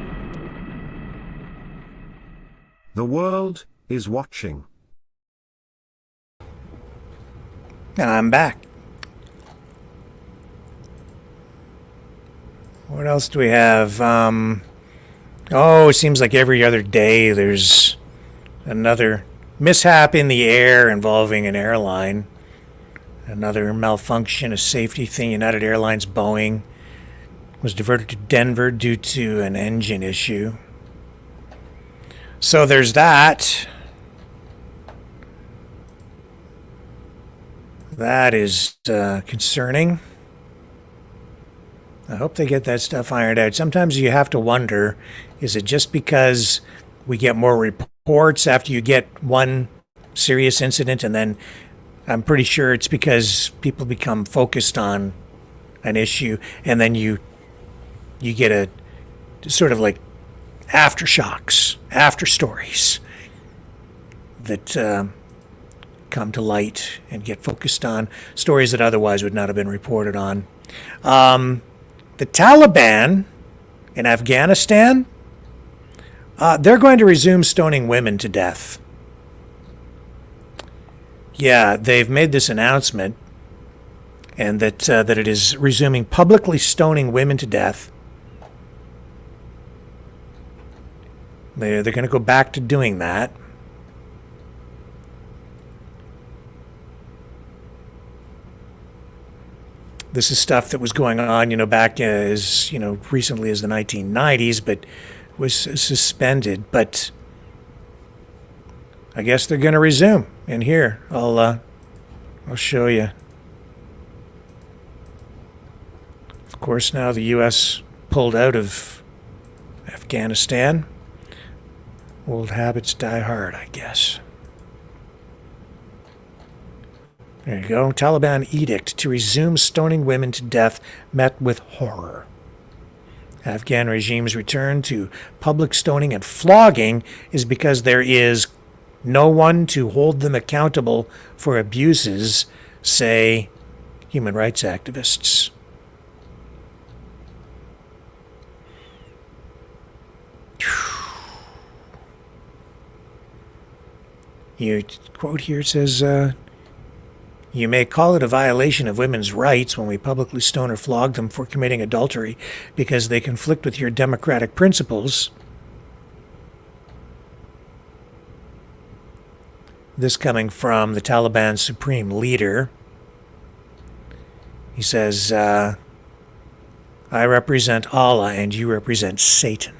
The world is watching. And I'm back. What else do we have? It seems like every other day there's another mishap in the air involving an airline. Another malfunction, a safety thing. United Airlines Boeing was diverted to Denver due to an engine issue. So there's that. That is concerning. I hope they get that stuff ironed out. Sometimes you have to wonder, is it just because we get more reports after you get one serious incident, and then I'm pretty sure it's because people become focused on an issue, and then you get a sort of like aftershocks, after stories that come to light and get focused on, stories that otherwise would not have been reported on. The Taliban in Afghanistan, they're going to resume stoning women to death. Yeah, they've made this announcement, and that it is resuming publicly stoning women to death. They're going to go back to doing that. This is stuff that was going on, back as, recently as the 1990s, but was suspended. But I guess they're going to resume. And here, I'll show you. Of course, now the U.S. pulled out of Afghanistan. Old habits die hard, I guess. There you go. Taliban edict to resume stoning women to death met with horror. Afghan regime's return to public stoning and flogging is because there is no one to hold them accountable for abuses, say human rights activists. Your quote here says, you may call it a violation of women's rights when we publicly stone or flog them for committing adultery because they conflict with your democratic principles. This coming from the Taliban's supreme leader. He says, I represent Allah and you represent Satan.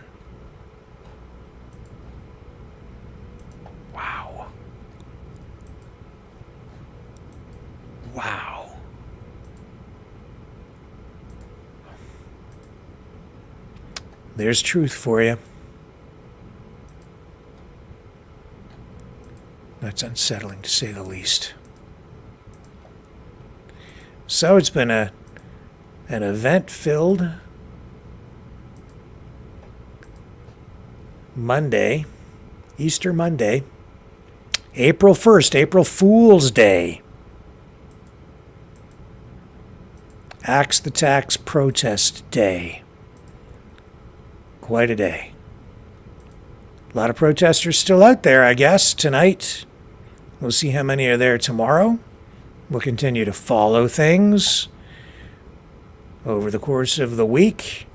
Wow. There's truth for you. That's unsettling to say the least. So it's been an event-filled Monday, Easter Monday, April 1st, April Fool's Day. Axe the Tax Protest Day. Quite a day. A lot of protesters still out there, I guess, tonight. We'll see how many are there tomorrow. We'll continue to follow things over the course of the week.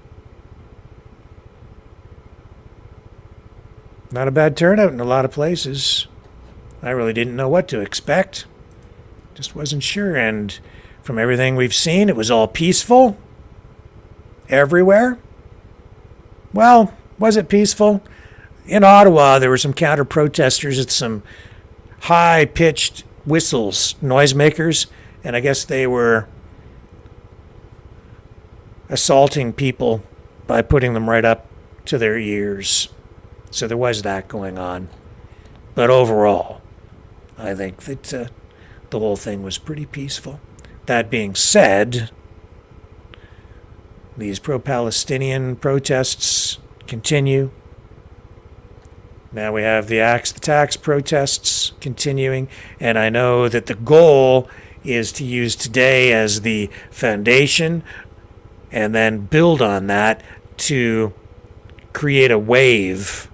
Not a bad turnout in a lot of places. I really didn't know what to expect. Just wasn't sure, and from everything we've seen, it was all peaceful everywhere. Well, was it peaceful? In Ottawa, there were some counter-protesters at some high-pitched whistles, noisemakers, and I guess they were assaulting people by putting them right up to their ears. So there was that going on. But overall, I think that the whole thing was pretty peaceful. That being said, these pro-Palestinian protests continue. Now we have the Axe the Tax protests continuing, and I know that the goal is to use today as the foundation and then build on that to create a wave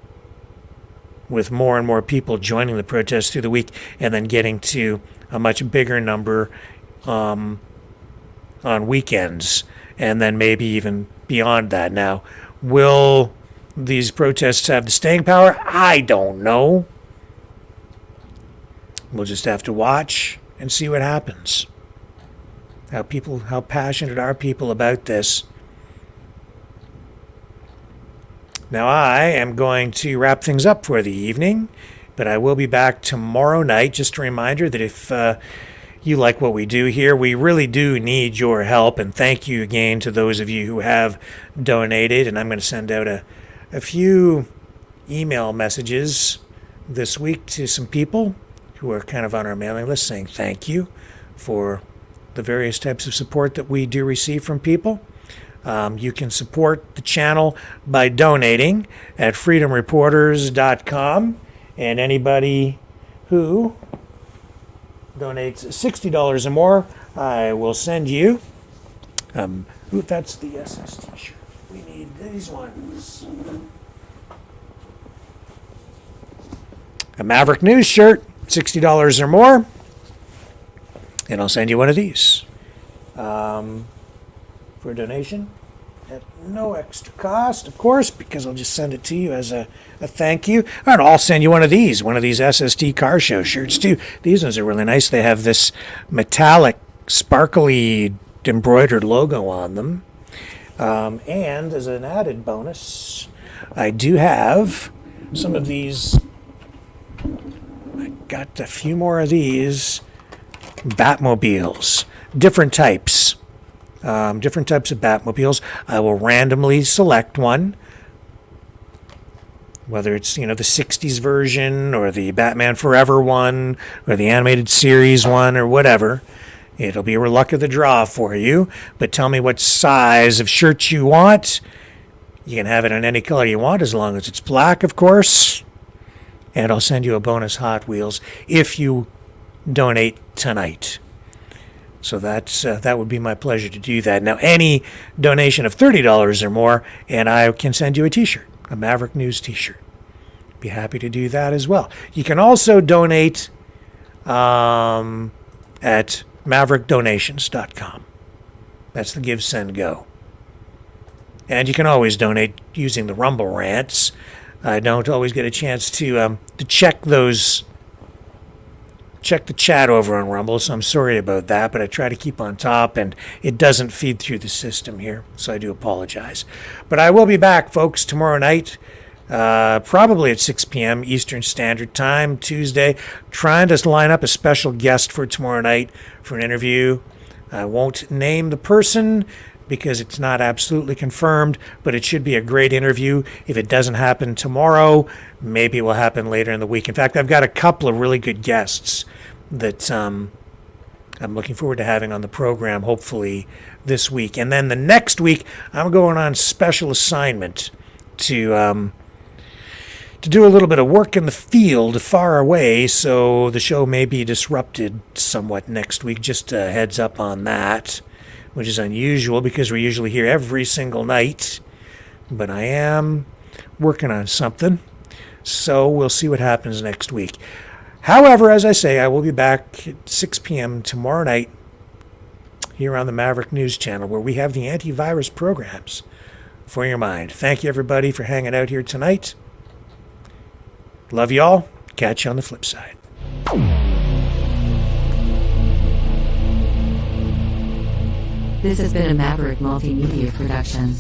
with more and more people joining the protests through the week and then getting to a much bigger number on weekends, and then maybe even beyond that. Now, will these protests have the staying power? I don't know. We'll just have to watch and see what happens. How passionate are people about this? Now I am going to wrap things up for the evening, but I will be back tomorrow night. Just a reminder that if you like what we do here, we really do need your help, and thank you again to those of you who have donated. And I'm going to send out a few email messages this week to some people who are kind of on our mailing list saying thank you for the various types of support that we do receive from people. You can support the channel by donating at freedomreporters.com, and anybody who donates $60 or more, I will send you, that's the SS t-shirt. We need these ones. A Maverick News shirt, $60 or more, and I'll send you one of these for a donation at no extra cost, of course, because I'll just send it to you as a thank you. And I'll send you one of these SST Car Show shirts too. These ones are really nice. They have this metallic, sparkly, embroidered logo on them. And as an added bonus, I do have some of these. I got a few more of these Batmobiles, different types of Batmobiles. I will randomly select one, whether it's the 60s version or the Batman Forever one or the animated series one or whatever. It'll be a luck of the draw for you, but tell me what size of shirt you want. You can have it in any color you want as long as it's black, of course. And I'll send you a bonus Hot Wheels if you donate tonight. So that would be my pleasure to do that. Now, any donation of $30 or more, and I can send you a t-shirt, a Maverick News t-shirt. Be happy to do that as well. You can also donate at maverickdonations.com. That's the Give, Send, Go. And you can always donate using the Rumble Rants. I don't always get a chance to check the chat over on Rumble, so I'm sorry about that, but I try to keep on top, and it doesn't feed through the system here, so I do apologize. But I will be back, folks, tomorrow night, probably at 6 p.m. Eastern Standard Time, Tuesday, trying to line up a special guest for tomorrow night for an interview. I won't name the person because it's not absolutely confirmed, but it should be a great interview. If it doesn't happen tomorrow, maybe it will happen later in the week. In fact, I've got a couple of really good guests that I'm looking forward to having on the program, hopefully this week. And then the next week, I'm going on special assignment to do a little bit of work in the field far away, so the show may be disrupted somewhat next week. Just a heads up on that, which is unusual because we're usually here every single night. But I am working on something, so we'll see what happens next week. However, as I say, I will be back at 6 p.m. tomorrow night here on the Maverick News Channel, where we have the antivirus programs for your mind. Thank you, everybody, for hanging out here tonight. Love y'all. Catch you on the flip side. This has been a Maverick Multimedia production.